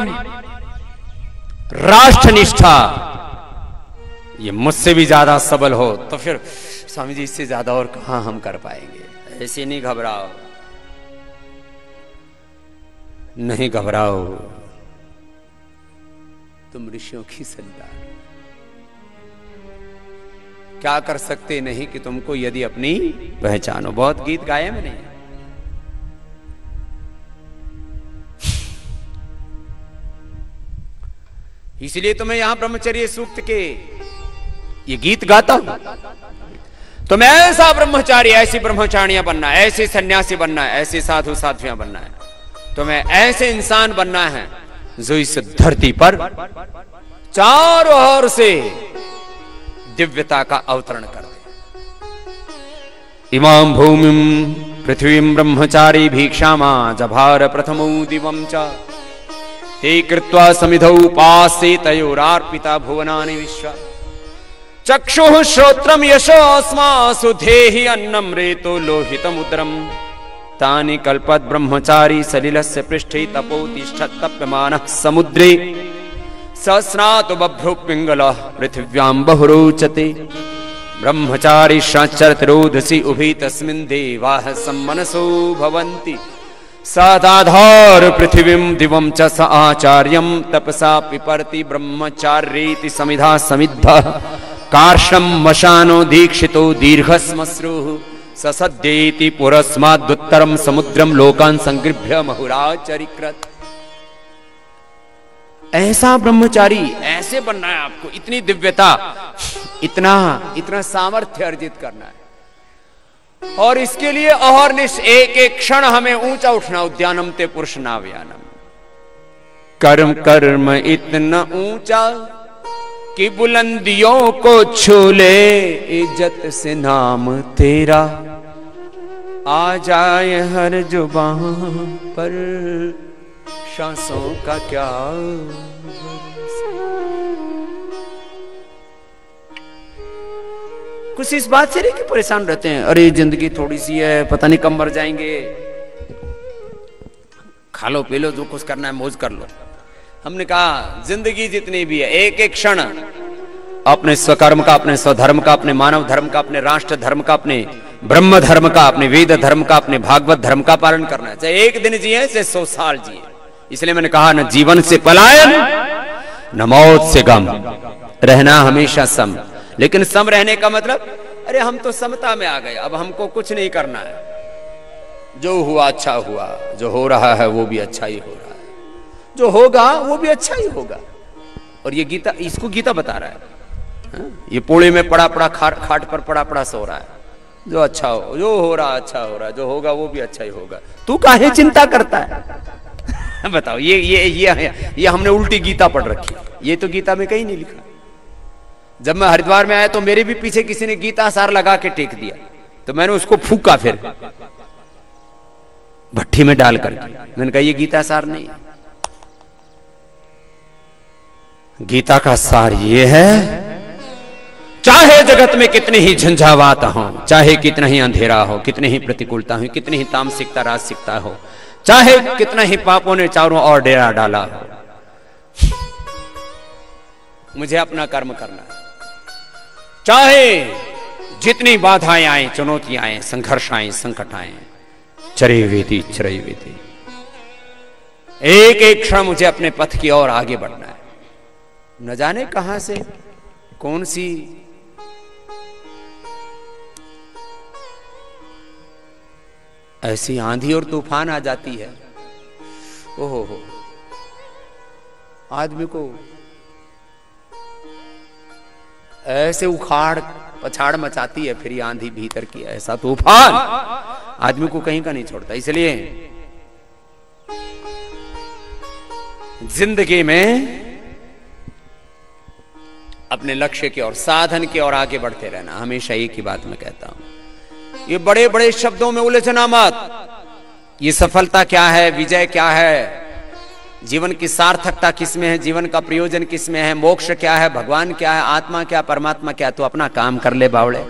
राष्ट्र निष्ठा, ये मुझसे भी ज्यादा सबल हो तो फिर स्वामी जी इससे ज्यादा और कहां हम कर पाएंगे। ऐसे नहीं घबराओ, नहीं घबराओ, तुम ऋषियों की संतान, क्या कर सकते नहीं कि तुमको यदि अपनी पहचानो। बहुत गीत गाए मैंने, इसलिए तो मैं यहां ब्रह्मचर्य सूक्त के ये गीत गाता हूं। तुम्हें ऐसा ब्रह्मचारी, ऐसी ब्रह्मचारियां बनना है, ऐसे सन्यासी बनना है, ऐसे साधु साध्वियां बनना है, तुम्हें ऐसे इंसान बनना है जो इस धरती पर चारों ओर से दिव्यता का अवतरण कर दे। इमाम भूमिम पृथ्वीं ब्रह्मचारी भीक्षामा जभार प्रथमो दिवं च ते कृत्वा समिधौ पासे तयोरार्पिता भुवनानि विश्वा चक्षुः श्रोत्रम यशो अस्मासु धेहि अन्नम रेतो लोहितमुद्रम तानि कल्पत ब्रह्मचारी सलिलस्य पृष्ठे तपोतिष्ठत् तप्यमानः समुद्रे सहस्रात् बभ्रो पिंगलः पृथिव्यां बहुरोचते ब्रह्मचारी श्राचरति रोदसी उभि तस्मिन् देवाः सम्मनसो भवन्ति सदाधार पृथिवीं दिवं च स आचार्यं तपसा पिपर्ति ब्रह्मचार्येति समिधा समिद्धः कार्षं मशानो दीक्षितो दीर्घश्मश्रुः ससद्येति पुरस्मादुत्तरं समुद्रम लोकान् संगृभ्य महुराचरिकृत। ऐसा ब्रह्मचारी, ऐसे बनना है आपको, इतनी दिव्यता, इतना सामर्थ्य अर्जित करना है। और इसके लिए अहर्निश एक एक क्षण हमें ऊंचा उठना। उद्यानम ते पुरुष नाव्यानम, कर्म कर्म इतना ऊंचा कि बुलंदियों को छू ले, इज्जत से नाम तेरा आ जाए हर जुबान पर, सांसों का क्या कुछ इस बात से नहीं कि परेशान रहते हैं, अरे जिंदगी थोड़ी सी है, पता नहीं कब मर जाएंगे, खा लो पी लो, जो कुछ करना है मौज कर लो। हमने कहा जिंदगी जितनी भी है, एक एक क्षण अपने स्वकर्म का, अपने स्वधर्म का, अपने मानव धर्म का, अपने राष्ट्र धर्म का, अपने ब्रह्म धर्म का, अपने वेद धर्म का, अपने भागवत धर्म का पालन करना है। चाहे एक दिन जिए चाहे 100 साल जिए। इसलिए मैंने कहा न जीवन से पलायन न मौत से गम, रहना हमेशा सम। लेकिन सम रहने का मतलब, अरे हम तो समता में आ गए, अब हमको कुछ नहीं करना है, जो हुआ अच्छा हुआ, जो हो रहा है वो भी अच्छा ही हो रहा है, जो होगा वो भी अच्छा ही होगा। और ये गीता, इसको गीता बता रहा है। ये पोड़े में पड़ा पड़ा खाट पर पड़ा पड़ा सो रहा है, जो अच्छा हो, जो हो रहा अच्छा हो रहा है, जो होगा वो भी अच्छा ही होगा, तू काहे चिंता करता है? बताओ, ये हमने उल्टी गीता पढ़ रखी, ये तो गीता में कहीं नहीं लिखा। जब मैं हरिद्वार में आया तो मेरे भी पीछे किसी ने गीता सार लगा के टेक दिया, तो मैंने उसको फूका फिर भट्टी में डाल कर। मैंने कहा ये गीता सार नहीं, गीता का सार ये है, चाहे जगत में कितनी ही झंझावात हो, चाहे कितना ही अंधेरा हो, कितनी ही प्रतिकूलता हो, कितनी ही तामसिकता राजसिकता हो, चाहे कितना ही पापों ने चारों ओर डेरा डाला हो, मुझे अपना कर्म करना है। चाहे जितनी बाधाएं आए, चुनौतियां आए, संघर्ष आए, संकट आए, चरे वेदी चरे वेदी, एक एक क्षण मुझे अपने पथ की ओर आगे बढ़ना है। न जाने कहां से कौन सी ऐसी आंधी और तूफान आ जाती है, ओहो हो, आदमी को ऐसे उखाड़ पछाड़ मचाती है फिर ये आंधी भीतर की, ऐसा तूफान आदमी को कहीं का नहीं छोड़ता। इसलिए जिंदगी में अपने लक्ष्य की ओर, साधन की ओर आगे बढ़ते रहना। हमेशा एक ही बात मैं कहता हूं, ये बड़े बड़े शब्दों में उलझना मत। ये सफलता क्या है, विजय क्या है, जीवन की सार्थकता किसमें है, जीवन का प्रयोजन किसमें है, मोक्ष क्या है, भगवान क्या है, आत्मा क्या, परमात्मा क्या, तो अपना काम कर ले बावड़े।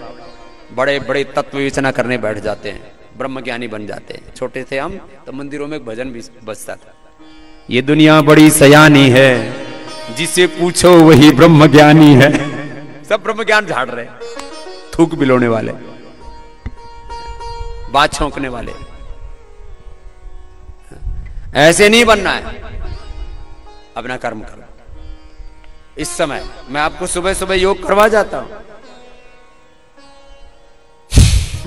बड़े बड़े तत्व विवेचना करने बैठ जाते हैं, ब्रह्मज्ञानी बन जाते हैं। छोटे थे हम तो मंदिरों में भजन भी बजता था, ये दुनिया बड़ी सयानी है, जिसे पूछो वही ब्रह्मज्ञानी है। सब ब्रह्मज्ञान झाड़ रहे, थूक बिलोने वाले, बात छौंकने वाले। ऐसे नहीं बनना है, अपना कर्म करो। इस समय मैं आपको सुबह सुबह योग करवा जाता हूं,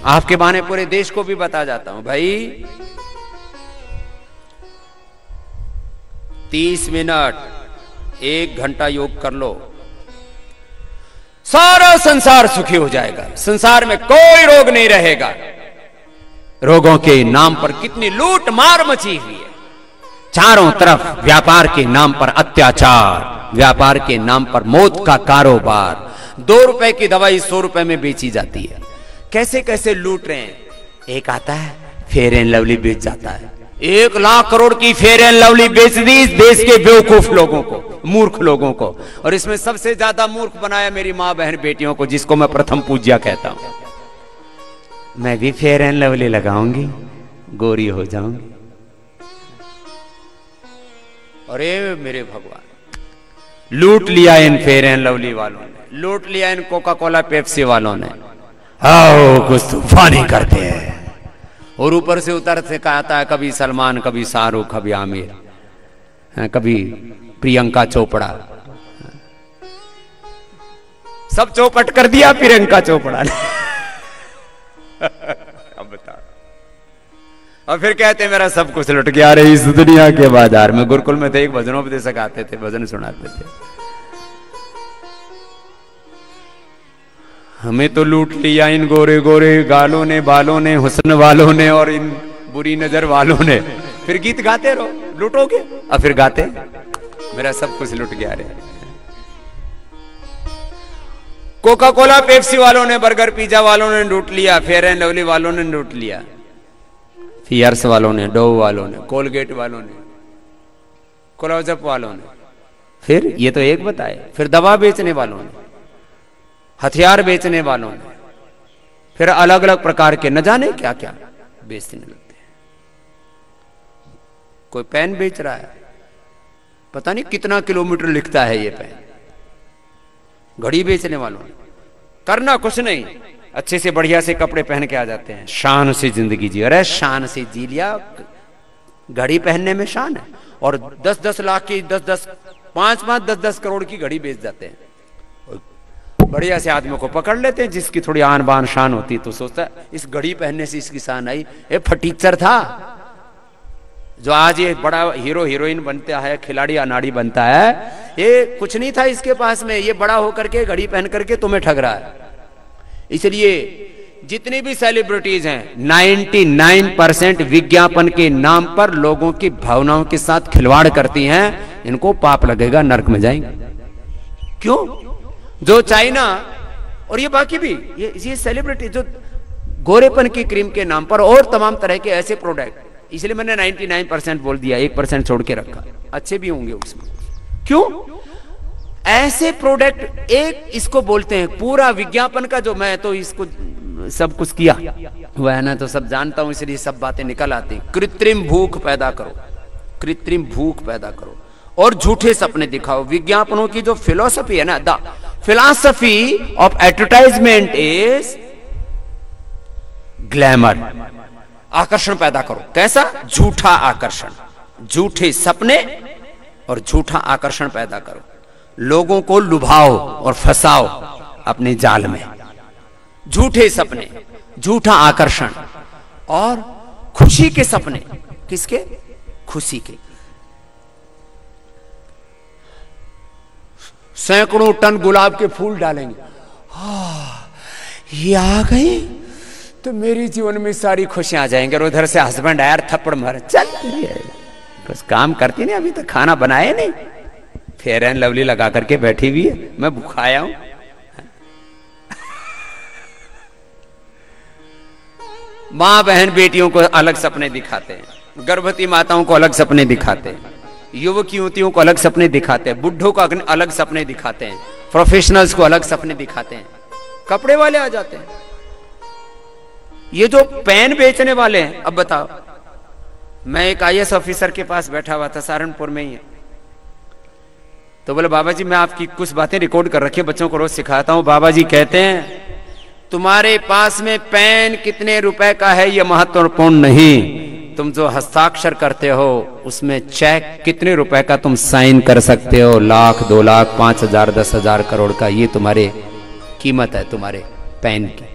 आपके बहाने पूरे देश को भी बता जाता हूं, भाई 30 मिनट 1 घंटा योग कर लो, सारा संसार सुखी हो जाएगा। संसार में कोई रोग नहीं रहेगा। रोगों के नाम पर कितनी लूट मार मची हुई है, चारों तरफ व्यापार के नाम पर अत्याचार, व्यापार के नाम पर मौत का कारोबार। 2 रुपए की दवाई 100 रुपए में बेची जाती है। कैसे कैसे लूट रहे हैं। एक आता है फेयर एंड लवली बेच जाता है, 1 लाख करोड़ की फेयर एंड लवली बेच दी इस देश के बेवकूफ लोगों को, मूर्ख लोगों को। और इसमें सबसे ज्यादा मूर्ख बनाया मेरी मां बहन बेटियों को, जिसको मैं प्रथम पूज्या कहता हूं। मैं भी फेयर एंड लवली लगाऊंगी, गोरी हो जाऊंगी। अरे मेरे भगवान, लूट लिया इन फेयर एंड लवली वालों ने, लूट लिया इन कोका कोला पेप्सी वालों ने। आओ कुछ तूफानी करते हैं। और ऊपर से उतर से कहता है कभी सलमान, कभी शाहरुख, कभी आमिर, कभी प्रियंका चोपड़ा। सब चौपट कर दिया प्रियंका चोपड़ा ने। अब बता, और फिर कहते हैं मेरा सब कुछ लुट गया। रही इस दुनिया के बाजार में। गुरुकुल में थे, एक भजनोपदेशक आते थे, भजन सुनाते थे। हमें तो लूट लिया इन गोरे गोरे गालों ने, बालों ने, हुस्न वालों ने और इन बुरी नजर वालों ने। फिर गीत गाते रहो, लूटोगे, और फिर गाते मेरा सब कुछ लुट गया रे। कोका कोला पेप्सी वालों ने, बर्गर पिज्जा वालों ने लूट लिया, फेयर एंड लवली वालों ने लूट लिया, फियर्स वालों ने, डोव वालों ने, कोलगेट वालों ने, क्लोजअप वालों ने। फिर ये तो एक बताए, फिर दवा बेचने वालों ने, हथियार बेचने वालों ने, फिर अलग अलग प्रकार के न जाने क्या क्या बेचने लगते हैं। कोई पेन बेच रहा है, पता नहीं कितना किलोमीटर लिखता है ये पेन। घड़ी बेचने वालों ने। करना कुछ नहीं, अच्छे से बढ़िया से कपड़े पहन के आ जाते हैं, शान से जिंदगी जी। अरे शान से जी लिया, घड़ी पहनने में शान है। और 10-10 लाख की, 10-10, 5-5, 10-10 करोड़ की घड़ी बेच जाते हैं। बढ़िया से आदमी को पकड़ लेते हैं, जिसकी थोड़ी आन बान शान होती, तो सोचता है इस घड़ी पहनने से इसकी शान आई। ये फटीचर था जो आज ये बड़ा हीरो हीरोइन बनता है, खिलाड़ी अनाड़ी बनता है। ये कुछ नहीं था इसके पास में, ये बड़ा होकर के घड़ी पहन करके तुम्हें ठग रहा है। इसलिए जितनी भी सेलिब्रिटीज हैं, 99% विज्ञापन के नाम पर लोगों की भावनाओं के साथ खिलवाड़ करती हैं। इनको पाप लगेगा, नरक में जाएंगे। क्यों? जो चाइना और ये बाकी भी ये सेलिब्रिटी जो गोरेपन की क्रीम के नाम पर और तमाम तरह के ऐसे प्रोडक्ट, इसलिए मैंने 99% बोल दिया, 1% छोड़ के रखा। अच्छे भी होंगे उसमें। क्यों? ऐसे प्रोडक्ट एक इसको बोलते हैं, पूरा विज्ञापन का जो, मैं तो इसको सब कुछ किया हुआ है ना, तो सब जानता हूं, इसलिए सब बातें निकल आती। कृत्रिम भूख पैदा करो, कृत्रिम भूख पैदा करो और झूठे सपने दिखाओ। विज्ञापनों की जो फिलॉसफी है ना, the philosophy of advertisement is glamour. आकर्षण पैदा करो। कैसा? झूठा आकर्षण, झूठे सपने और झूठा आकर्षण पैदा करो। लोगों को लुभाओ और फंसाओ अपने जाल में। झूठे सपने, झूठा आकर्षण और खुशी के सपने। किसके? खुशी के। सैकड़ों टन गुलाब के फूल डालेंगे, ये आ गई तो मेरी जीवन में सारी खुशियां आ जाएंगे। और उधर से हस्बैंड आया, थप्पड़ मार, चल बस काम करती नहीं, अभी तक खाना बनाए नहीं, फेयर एंड लवली लगा करके बैठी हुई है, मैं भूखाया हूं। मां बहन बेटियों को अलग सपने दिखाते हैं, गर्भवती माताओं को अलग सपने दिखाते हैं, युवक युवतियों को अलग सपने दिखाते हैं, बुढ़ों को अलग सपने दिखाते हैं, प्रोफेशनल्स को अलग सपने दिखाते हैं, कपड़े वाले आ जाते हैं। ये जो पेन बेचने वाले हैं, अब बताओ, मैं एक IAS ऑफिसर के पास बैठा हुआ था, सहारनपुर में ही है, तो बोले बाबा जी मैं आपकी कुछ बातें रिकॉर्ड कर रखी है, बच्चों को रोज सिखाता हूं। बाबा जी कहते हैं तुम्हारे पास में पेन कितने रुपए का है ये महत्वपूर्ण नहीं, तुम जो हस्ताक्षर करते हो उसमें चेक कितने रुपए का तुम साइन कर सकते हो, 1 लाख 2 लाख 5,000 10,000 करोड़ का, ये तुम्हारे कीमत है तुम्हारे पेन की।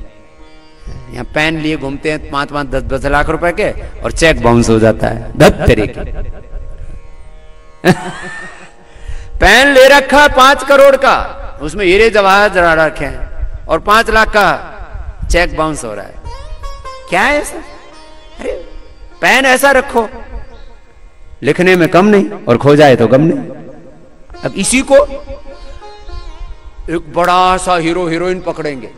यहाँ पेन लिए घूमते हैं 5-5 10-10 लाख रुपए के और चेक बाउंस हो जाता है, धत तरीके। पेन ले रखा 5 करोड़ का, उसमें हीरे जवाहर जड़ा रखे हैं और 5 लाख का चेक बाउंस हो रहा है, क्या है ऐसा? अरे पेन ऐसा रखो, लिखने में कम नहीं और खो जाए तो गम नहीं। अब इसी को एक बड़ा सा हीरो हीरोइन पकड़ेंगे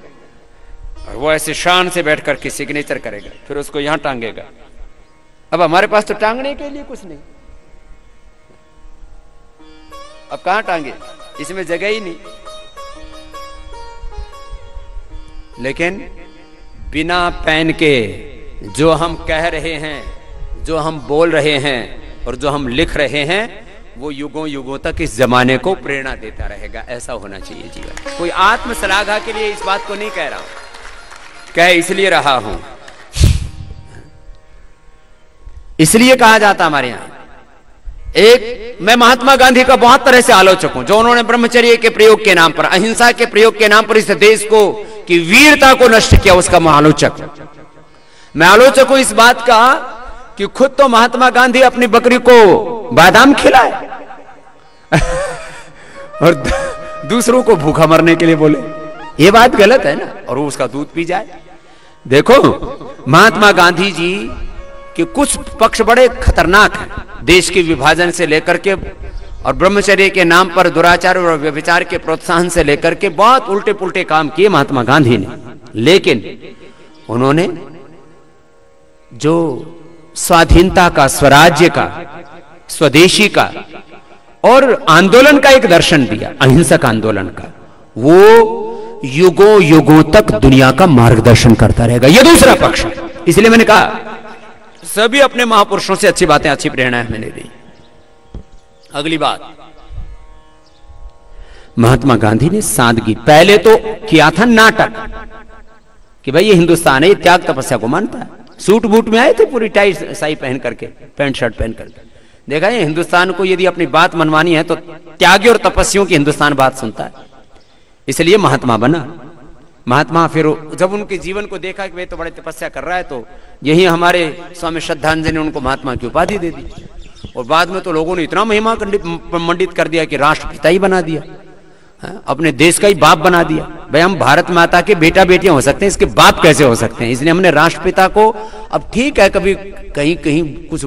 और वो ऐसे शान से बैठ करके सिग्नेचर करेगा, फिर उसको यहां टांगेगा। अब हमारे पास तो टांगने के लिए कुछ नहीं, अब कहां टांगे, इसमें जगह ही नहीं। लेकिन बिना पेन के जो हम कह रहे हैं, जो हम बोल रहे हैं और जो हम लिख रहे हैं, वो युगों युगों तक इस जमाने को प्रेरणा देता रहेगा। ऐसा होना चाहिए जीवन। कोई आत्म श्लाघा के लिए इस बात को नहीं कह रहा हूं, कह इसलिए रहा हूं, इसलिए कहा जाता हमारे यहां। एक मैं महात्मा गांधी का बहुत तरह से आलोचक हूं, जो उन्होंने ब्रह्मचर्य के प्रयोग के नाम पर, अहिंसा के प्रयोग के नाम पर इस देश को की वीरता को नष्ट किया, उसका मैं आलोचक हूं। मैं आलोचक हूं इस बात का कि खुद तो महात्मा गांधी अपनी बकरी को बादाम खिलाए और दूसरों को भूखा मरने के लिए बोले, ये बात गलत है ना, और वो उसका दूध पी जाए। देखो महात्मा गांधी जी के कुछ पक्ष बड़े खतरनाक हैं, देश के विभाजन से लेकर के और ब्रह्मचर्य के नाम पर दुराचार और व्यभिचार के प्रोत्साहन से लेकर के बहुत उल्टे पुल्टे काम किए महात्मा गांधी ने। लेकिन उन्होंने जो स्वाधीनता का, स्वराज्य का, स्वदेशी का और आंदोलन का एक दर्शन दिया, अहिंसक आंदोलन का, वो युगों युगों तक दुनिया का मार्गदर्शन करता रहेगा। यह दूसरा पक्ष है। इसलिए मैंने कहा सभी अपने महापुरुषों से अच्छी बातें, अच्छी प्रेरणाएं मैंने दी। अगली बात, महात्मा गांधी ने सादगी, पहले तो किया था नाटक कि भाई ये हिंदुस्तान है, ये त्याग तपस्या को मानता है। सूट बूट में आए थे, पूरी टाई साई पहन करके, पैंट शर्ट पहन करके। देखा ये हिंदुस्तान को यदि अपनी बात मनवानी है तो त्यागी और तपस्वियों की हिंदुस्तान बात सुनता है, इसलिए महात्मा बना। महात्मा फिर जब उनके जीवन को देखा कि वे तो बड़े तपस्या कर रहा है, तो यही हमारे स्वामी श्रद्धांजलि ने उनको महात्मा की उपाधि दे दी। और बाद में तो लोगों ने इतना महिमा मंडित कर दिया कि राष्ट्रपिता ही बना दिया, अपने देश का ही बाप बना दिया। भाई हम भारत माता के बेटा बेटियां हो सकते हैं, इसके बाप कैसे हो सकते हैं? इसलिए हमने राष्ट्रपिता को, अब ठीक है कभी कहीं कहीं कुछ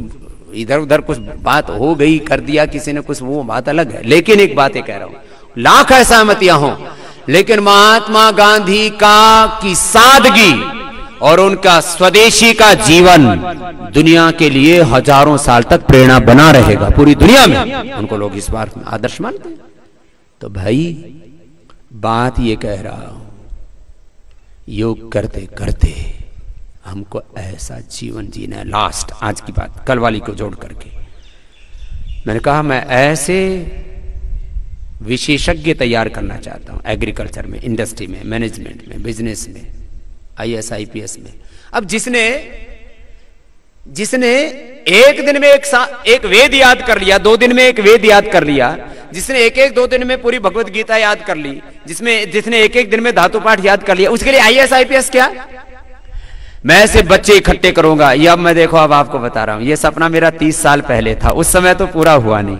इधर उधर कुछ बात हो गई, कर दिया किसी ने कुछ, वो बात अलग है। लेकिन एक बात कह रहा हूं, लाख असहमतियां हो, लेकिन महात्मा गांधी का की सादगी और उनका स्वदेशी का जीवन दुनिया के लिए हजारों साल तक प्रेरणा बना रहेगा। पूरी दुनिया में उनको लोग इस बात में आदर्श मानते हैं। तो भाई बात ये कह रहा हूं, योग करते करते हमको ऐसा जीवन जीना है। लास्ट आज की बात कल वाली को जोड़ करके मैंने कहा मैं ऐसे विशेषज्ञ तैयार करना चाहता हूं, एग्रीकल्चर में, इंडस्ट्री में, मैनेजमेंट में, बिजनेस में, IAS IPS में। अब जिसने एक दिन में एक वेद याद कर लिया, 2 दिन में एक वेद याद कर लिया, जिसने एक 2 दिन में पूरी भगवत गीता याद कर ली, जिसने एक दिन में धातु पाठ याद कर लिया, उसके लिए IAS IPS क्या? मैं ऐसे बच्चे इकट्ठे करूंगा। ये अब मैं देखो, अब आपको बता रहा हूं, ये सपना मेरा 30 साल पहले था, उस समय तो पूरा हुआ नहीं।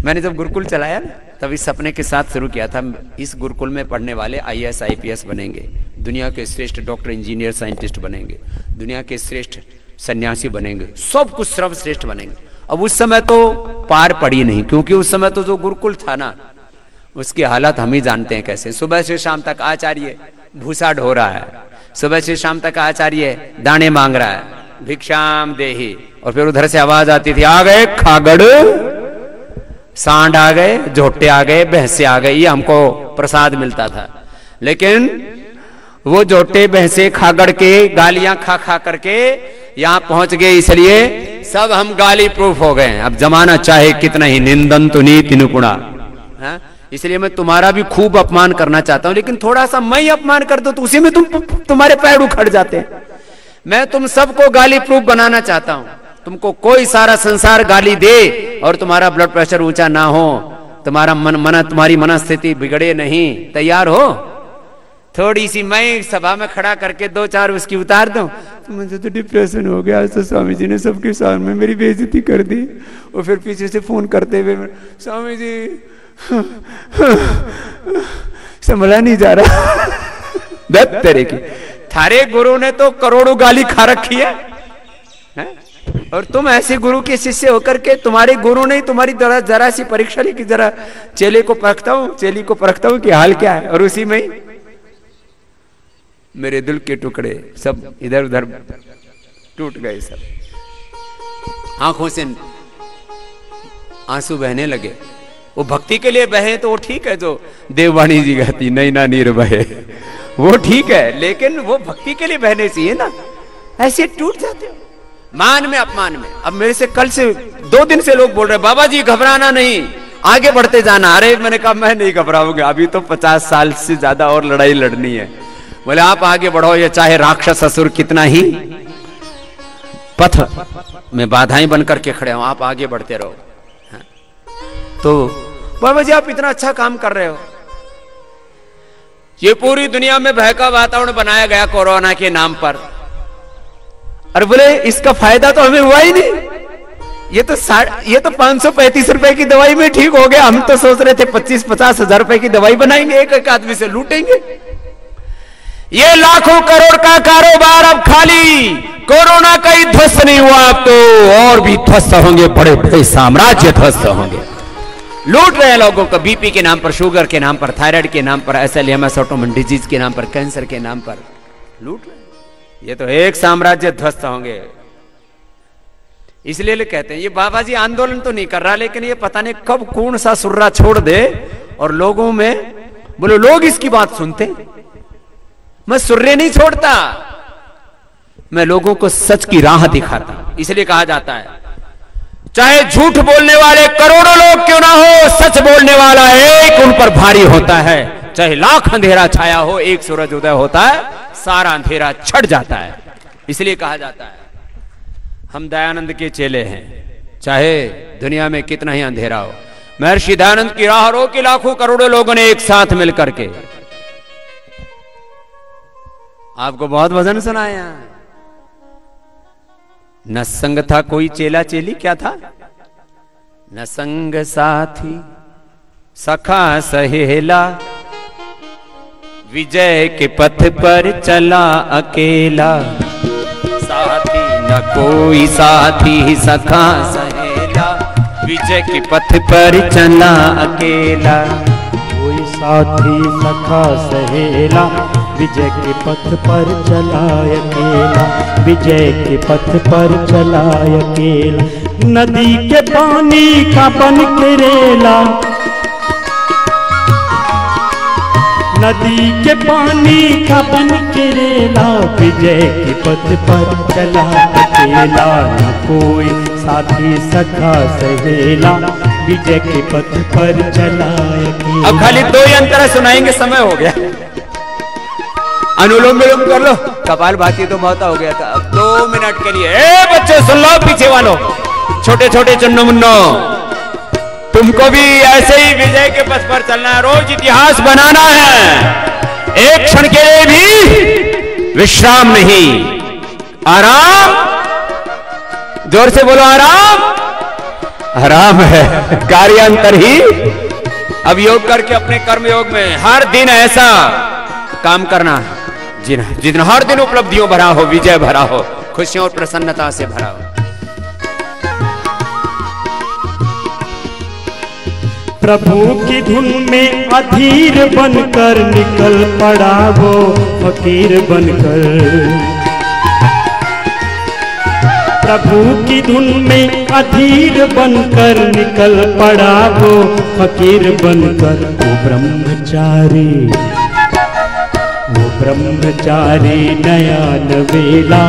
मैंने जब गुरुकुल चलाया ना, तब इस सपने के साथ शुरू किया था, इस गुरुकुल में पढ़ने वाले IAS IPS बनेंगे, दुनिया के श्रेष्ठ डॉक्टर इंजीनियर साइंटिस्ट बनेंगे, दुनिया के श्रेष्ठ सन्यासी बनेंगे, सब कुछ सर्वश्रेष्ठ बनेंगे। अब उस समय तो पार पड़ी नहीं, क्योंकि उस समय तो जो गुरुकुल था ना, उसकी हालत हम ही जानते हैं कैसे। सुबह से शाम तक आचार्य भूसा ढो रहा है, सुबह से शाम तक आचार्य दाने मांग रहा है, भिक्षाम देही, और फिर उधर से आवाज आती थी, आ गए खागड़, सांड आ गए, झोटे आ गए, भैंसे आ गई, ये हमको प्रसाद मिलता था। लेकिन वो झोटे भैंसे खागड़ के गालियां खा खा करके यहां पहुंच गए, इसलिए सब हम गाली प्रूफ हो गए। अब जमाना चाहे कितना ही निंदन तो नीति निपुणा, इसलिए मैं तुम्हारा भी खूब अपमान करना चाहता हूं, लेकिन थोड़ा सा मैं अपमान कर दो तो उसी में तुम्हारे पैर उखड़ जाते हैं। मैं तुम सबको गाली प्रूफ बनाना चाहता हूं, तुमको कोई सारा संसार गाली दे और तुम्हारा ब्लड प्रेशर ऊंचा ना हो, तुम्हारा तुम्हारी मनस्थिति बिगड़े नहीं, तैयार हो? थोड़ी सी मैं सभा में खड़ा करके 2-4 उसकी उतार दूं, तो मुझे तो डिप्रेशन हो गया, तो स्वामी जी ने सबके सामने मेरी बेइज्जती कर दी। और फिर पीछे से फोन करते हुए, स्वामी जी संभला नहीं जा रहा। दत्त तेरे की, थारे गुरु ने तो करोड़ों गाली खा रखी है, और तुम ऐसे गुरु के शिष्य होकर के, तुम्हारे गुरु ने तुम्हारी जरा सी परीक्षा ली कि जरा चेले को परखता हूं, चेली को परखता हूं कि हाल क्या है, और उसी में मेरे दिल के टुकड़े सब इधर उधर टूट गए, सब आंखों से आंसू बहने लगे। वो भक्ति के लिए बहे तो वो ठीक है, जो देववाणी जी कहती नैना नीर बहे, वो ठीक है, लेकिन वो भक्ति के लिए बहने चाहिए ना, ऐसे टूट जाते हो मान में अपमान में। अब मेरे से कल से 2 दिन से लोग बोल रहे, बाबा जी घबराना नहीं, आगे बढ़ते जाना। अरे मैंने कहा मैं नहीं घबराऊंगा, अभी तो 50 साल से ज्यादा और लड़ाई लड़नी है। बोले आप आगे बढ़ो, ये चाहे राक्षस असुर कितना ही पथ में बाधाएं बनकर के खड़े हो, आप आगे बढ़ते रहो। तो बाबा जी आप इतना अच्छा काम कर रहे हो, ये पूरी दुनिया में भय का वातावरण बनाया गया कोरोना के नाम पर, और बोले इसका फायदा तो हमें हुआ ही नहीं, ये तो 535 रुपए की दवाई में ठीक हो गया। हम तो सोच रहे थे 25-50 हजार रुपए की दवाई बनाएंगे, एक आदमी से लूटेंगे। ये लाखों करोड़ का कारोबार अब खाली कोरोना का ही ध्वस्त नहीं हुआ, अब तो और भी ध्वस्त होंगे, बड़े बड़े साम्राज्य ध्वस्त होंगे। लूट रहे हैं लोगों को, बीपी के नाम पर, शुगर के नाम पर, थायराइड के नाम पर, SLMS ऑटोइम्यून डिजीज के नाम पर, कैंसर के नाम पर लूट रहे हैं। ये तो एक साम्राज्य ध्वस्त होंगे। इसलिए लोग कहते हैं ये बाबा जी आंदोलन तो नहीं कर रहा, लेकिन ये पता नहीं कब कौन सा सुर्रा छोड़ दे और लोगों में बोलो लोग इसकी बात सुनते। मैं सुर्रे नहीं छोड़ता, मैं लोगों को सच की राह दिखाता। इसलिए कहा जाता है चाहे झूठ बोलने वाले करोड़ों लोग क्यों ना हो, सच बोलने वाला एक उन पर भारी होता है। चाहे लाख अंधेरा छाया हो, एक सूरज उदय होता है, सारा अंधेरा छट जाता है। इसलिए कहा जाता है हम दयानंद के चेले हैं, चाहे दुनिया में कितना ही अंधेरा हो। महर्षि दयानंद की राह रोकी लाखों करोड़ों लोगों ने एक साथ मिलकर के। आपको बहुत भजन सुनाया। न संग था कोई चेला चेली, क्या था? न संग साथी सखा सहेला, विजय के पथ पर चला अकेला। साथी न कोई साथी सखा सहेला, विजय के पथ पर चला अकेला। कोई साथी सखा सहेला, विजय के पथ पर चला अकेला। विजय के पथ पर चला अकेला। नदी के पानी का बन के रेला, नदी के पानी का बन के रेला। विजय के पथ पर चला अकेला, न कोई साथी सखा सहेला। विजय के पथ पर चला अकेला। अब खाली 2 ही अंतर सुनाएंगे, समय हो गया। अनुलोम विलोम कर लो, कपाल भाती तो बहुत हो गया था। अब 2 मिनट के लिए बच्चे सुन लो, पीछे वालों, छोटे छोटे चुन्नो मुन्नो, तुमको भी ऐसे ही विजय के पथ पर चलना है, रोज इतिहास बनाना है। एक क्षण के लिए भी विश्राम नहीं, आराम, जोर से बोलो आराम। आराम है, कार्यांतर ही। अब योग करके अपने कर्म योग में हर दिन ऐसा काम करना जितना हर दिन उपलब्धियों भरा हो, विजय भरा हो, खुशियों और प्रसन्नता से भरा हो। प्रभु की धुन में अधीर बनकर निकल पड़ा वो फकीर बनकर। प्रभु की धुन में अधीर बनकर निकल पड़ा वो फकीर बनकर। वो ब्रह्मचारी नया नवेला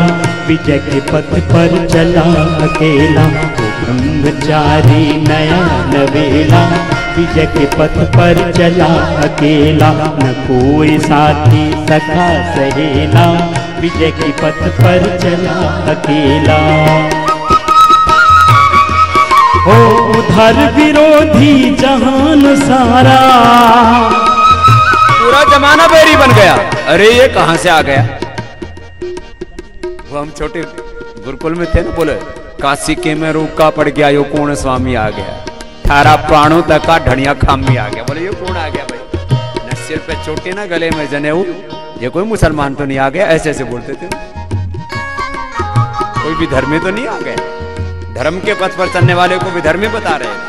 विजय के पथ पर चला अकेला। वो ब्रह्मचारी नया नवेला विजय के पथ पर चला अकेला। न कोई साथी सखा सहेला विजय के पथ पर चला अकेला। हो उधर विरोधी जहान सारा, पूरा जमाना बैरी बन गया। अरे ये कहां से आ गया? वो हम छोटे गुरुकुल में थे ना, बोले काशी के में रोका पड़ गया, यो कौन स्वामी आ गया। 18 प्राणों तक का ढणिया खामी आ गया। बोले ये कौन आ गया भाई? न सिर पे चोटी ना गले में जनेऊ, ये कोई मुसलमान तो नहीं आ गया। ऐसे ऐसे बोलते थे। कोई भी धर्मी तो नहीं आ गया। धर्म के पथ पर चलने वाले को भी धर्मी बता रहे हैं,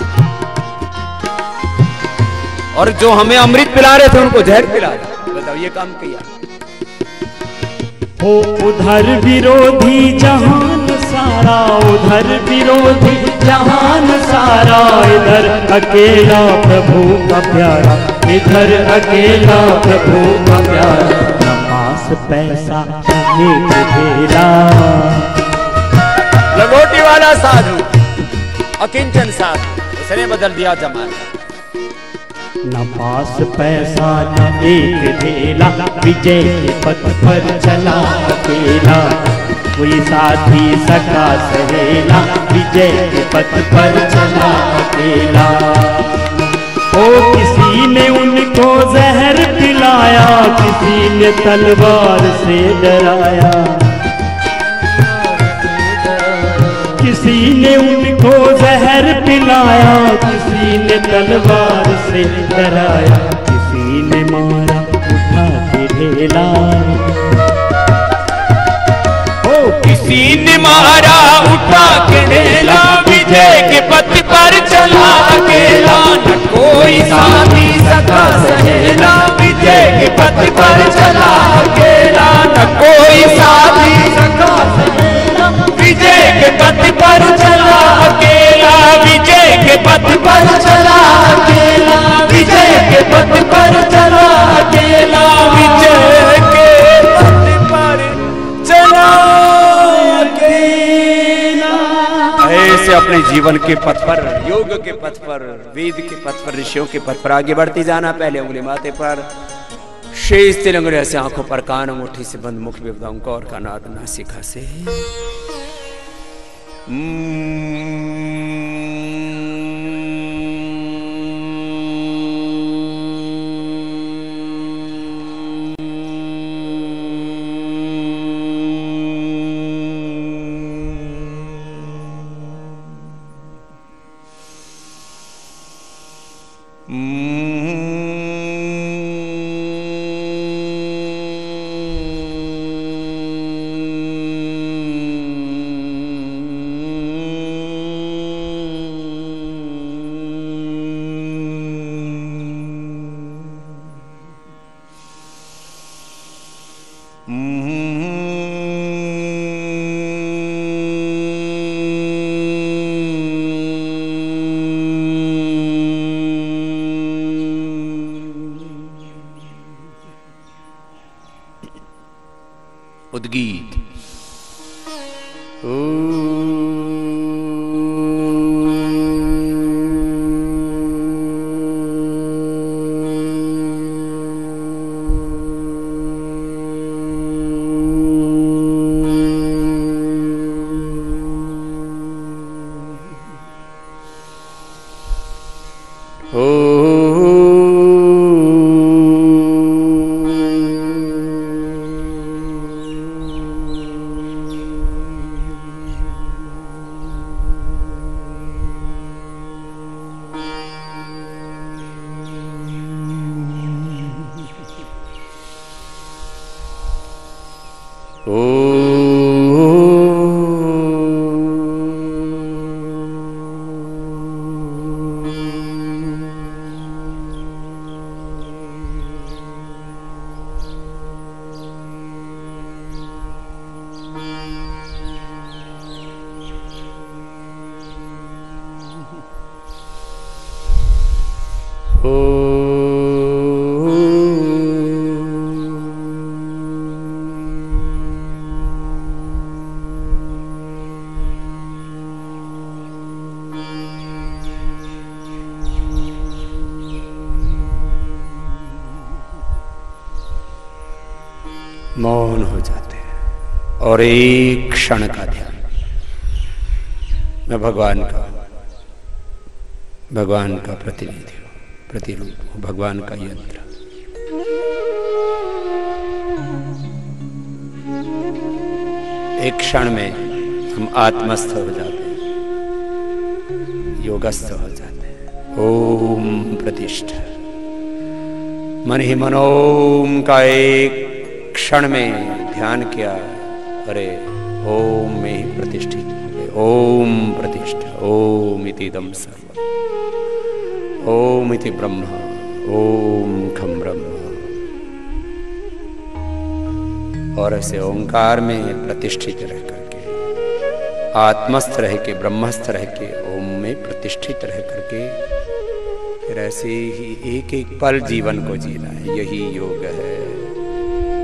और जो हमें अमृत पिला रहे थे उनको जहर पिला रहे। बताओ ये काम किया। हो उधर विरोधी जहान सारा, उधर विरोधी जहान सारा, इधर अकेला प्रभु का प्यारा, इधर अकेला प्रभु का प्यारा। नमाज पैसा एक ढेला, लंगोटी वाला साधु, अकिंचन साधु, उसने बदल दिया जमाना। न पास पैसा न एक ढेला, विजय के पथ पर चला अकेला। कोई साथी सखा सहेला, विजय के पथ पर चला अकेला। ओ किसी ने उनको जहर पिलाया, किसी ने तलवार से डराया। किसी ने उनको जहर पिलाया, किसी ने तलवार से डराया। किसी ने मारा उठा के ढेला, ओ किसी ने मारा उठा के ढेला। विजय के पथ पर चला अकेला, न कोई साथी सखा सहेला। विजय के पथ पर चला अकेला, न कोई साथी सखा सहेला। विजय के पथ पर चला अकेला, विजय के पथ पर चला अकेला, विजय के पथ पर चला अकेला, विजय के पथ पर चला अकेला। ऐसे अपने जीवन के पथ पर, योग के पथ पर, वेद के पथ पर, ऋषियों के पथ पर आगे बढ़ती जाना। पहले उंगली माथे पर, शेष 3 अंगुलियों से आंखों पर, कान मुट्ठी से बंद, मुख विपदाओं का और कानाद नासिका से। उद्गीत। मौन हो जाते हैं और एक क्षण का ध्यान। मैं भगवान का प्रतिनिधि हूं, प्रतिरूप हूं, भगवान का यंत्र। एक क्षण में हम आत्मस्थ हो जाते हैं, योगस्थ हो जाते हैं। ओम प्रतिष्ठा। मन ही मनोम का एक क्षण में ध्यान किया, अरे ओम में ही प्रतिष्ठित हो गए। ओम प्रतिष्ठा। ओम इति दम सर्व, ओम इति ब्रह्म, ओम खम ब्रह्म। और ऐसे ओंकार में प्रतिष्ठित रह करके, आत्मस्थ रह के, ब्रह्मस्थ रह के, ओम में प्रतिष्ठित रह करके फिर ऐसे ही एक एक पल जीवन को जीना है। यही योग है,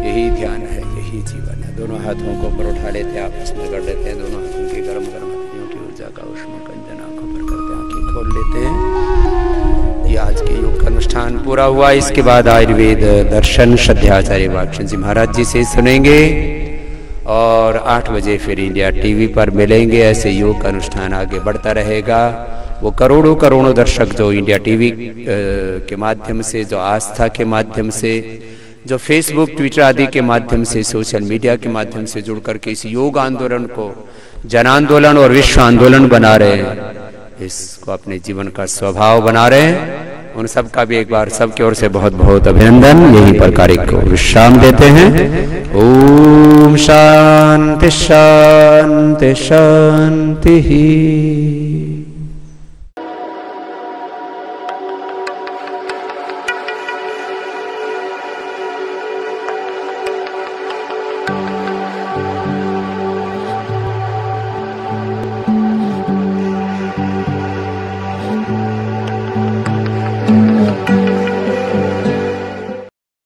यही ध्यान है, यही जीवन है। दोनों हाथों को ऊपर उठा लेते हैं, आपस में कर लेते हैं। दोनों हाथों की गर्म गर्म हड्डियों की ऊर्जा का उष्ण कंजन आंखों पर करते, आंखें खोल लेते हैं। ये आज के योग का अनुष्ठान पूरा हुआ। इसके बाद आयुर्वेद दर्शन श्रद्धाचार्य वाक्षण जी महाराज जी से सुनेंगे और 8 बजे फिर इंडिया टीवी पर मिलेंगे। ऐसे योग का अनुष्ठान आगे बढ़ता रहेगा। वो करोड़ों दर्शक जो इंडिया टीवी के माध्यम से, जो आस्था के माध्यम से, जो फेसबुक ट्विटर आदि के माध्यम से, सोशल मीडिया के माध्यम से जुड़ करके इस योग आंदोलन को जन आंदोलन और विश्व आंदोलन बना रहे हैं, इसको अपने जीवन का स्वभाव बना रहे हैं, उन सब का भी एक बार सबकी ओर से बहुत बहुत अभिनंदन। यहीं पर कार्य को विश्राम देते हैं। ओम शांति शांति शांति।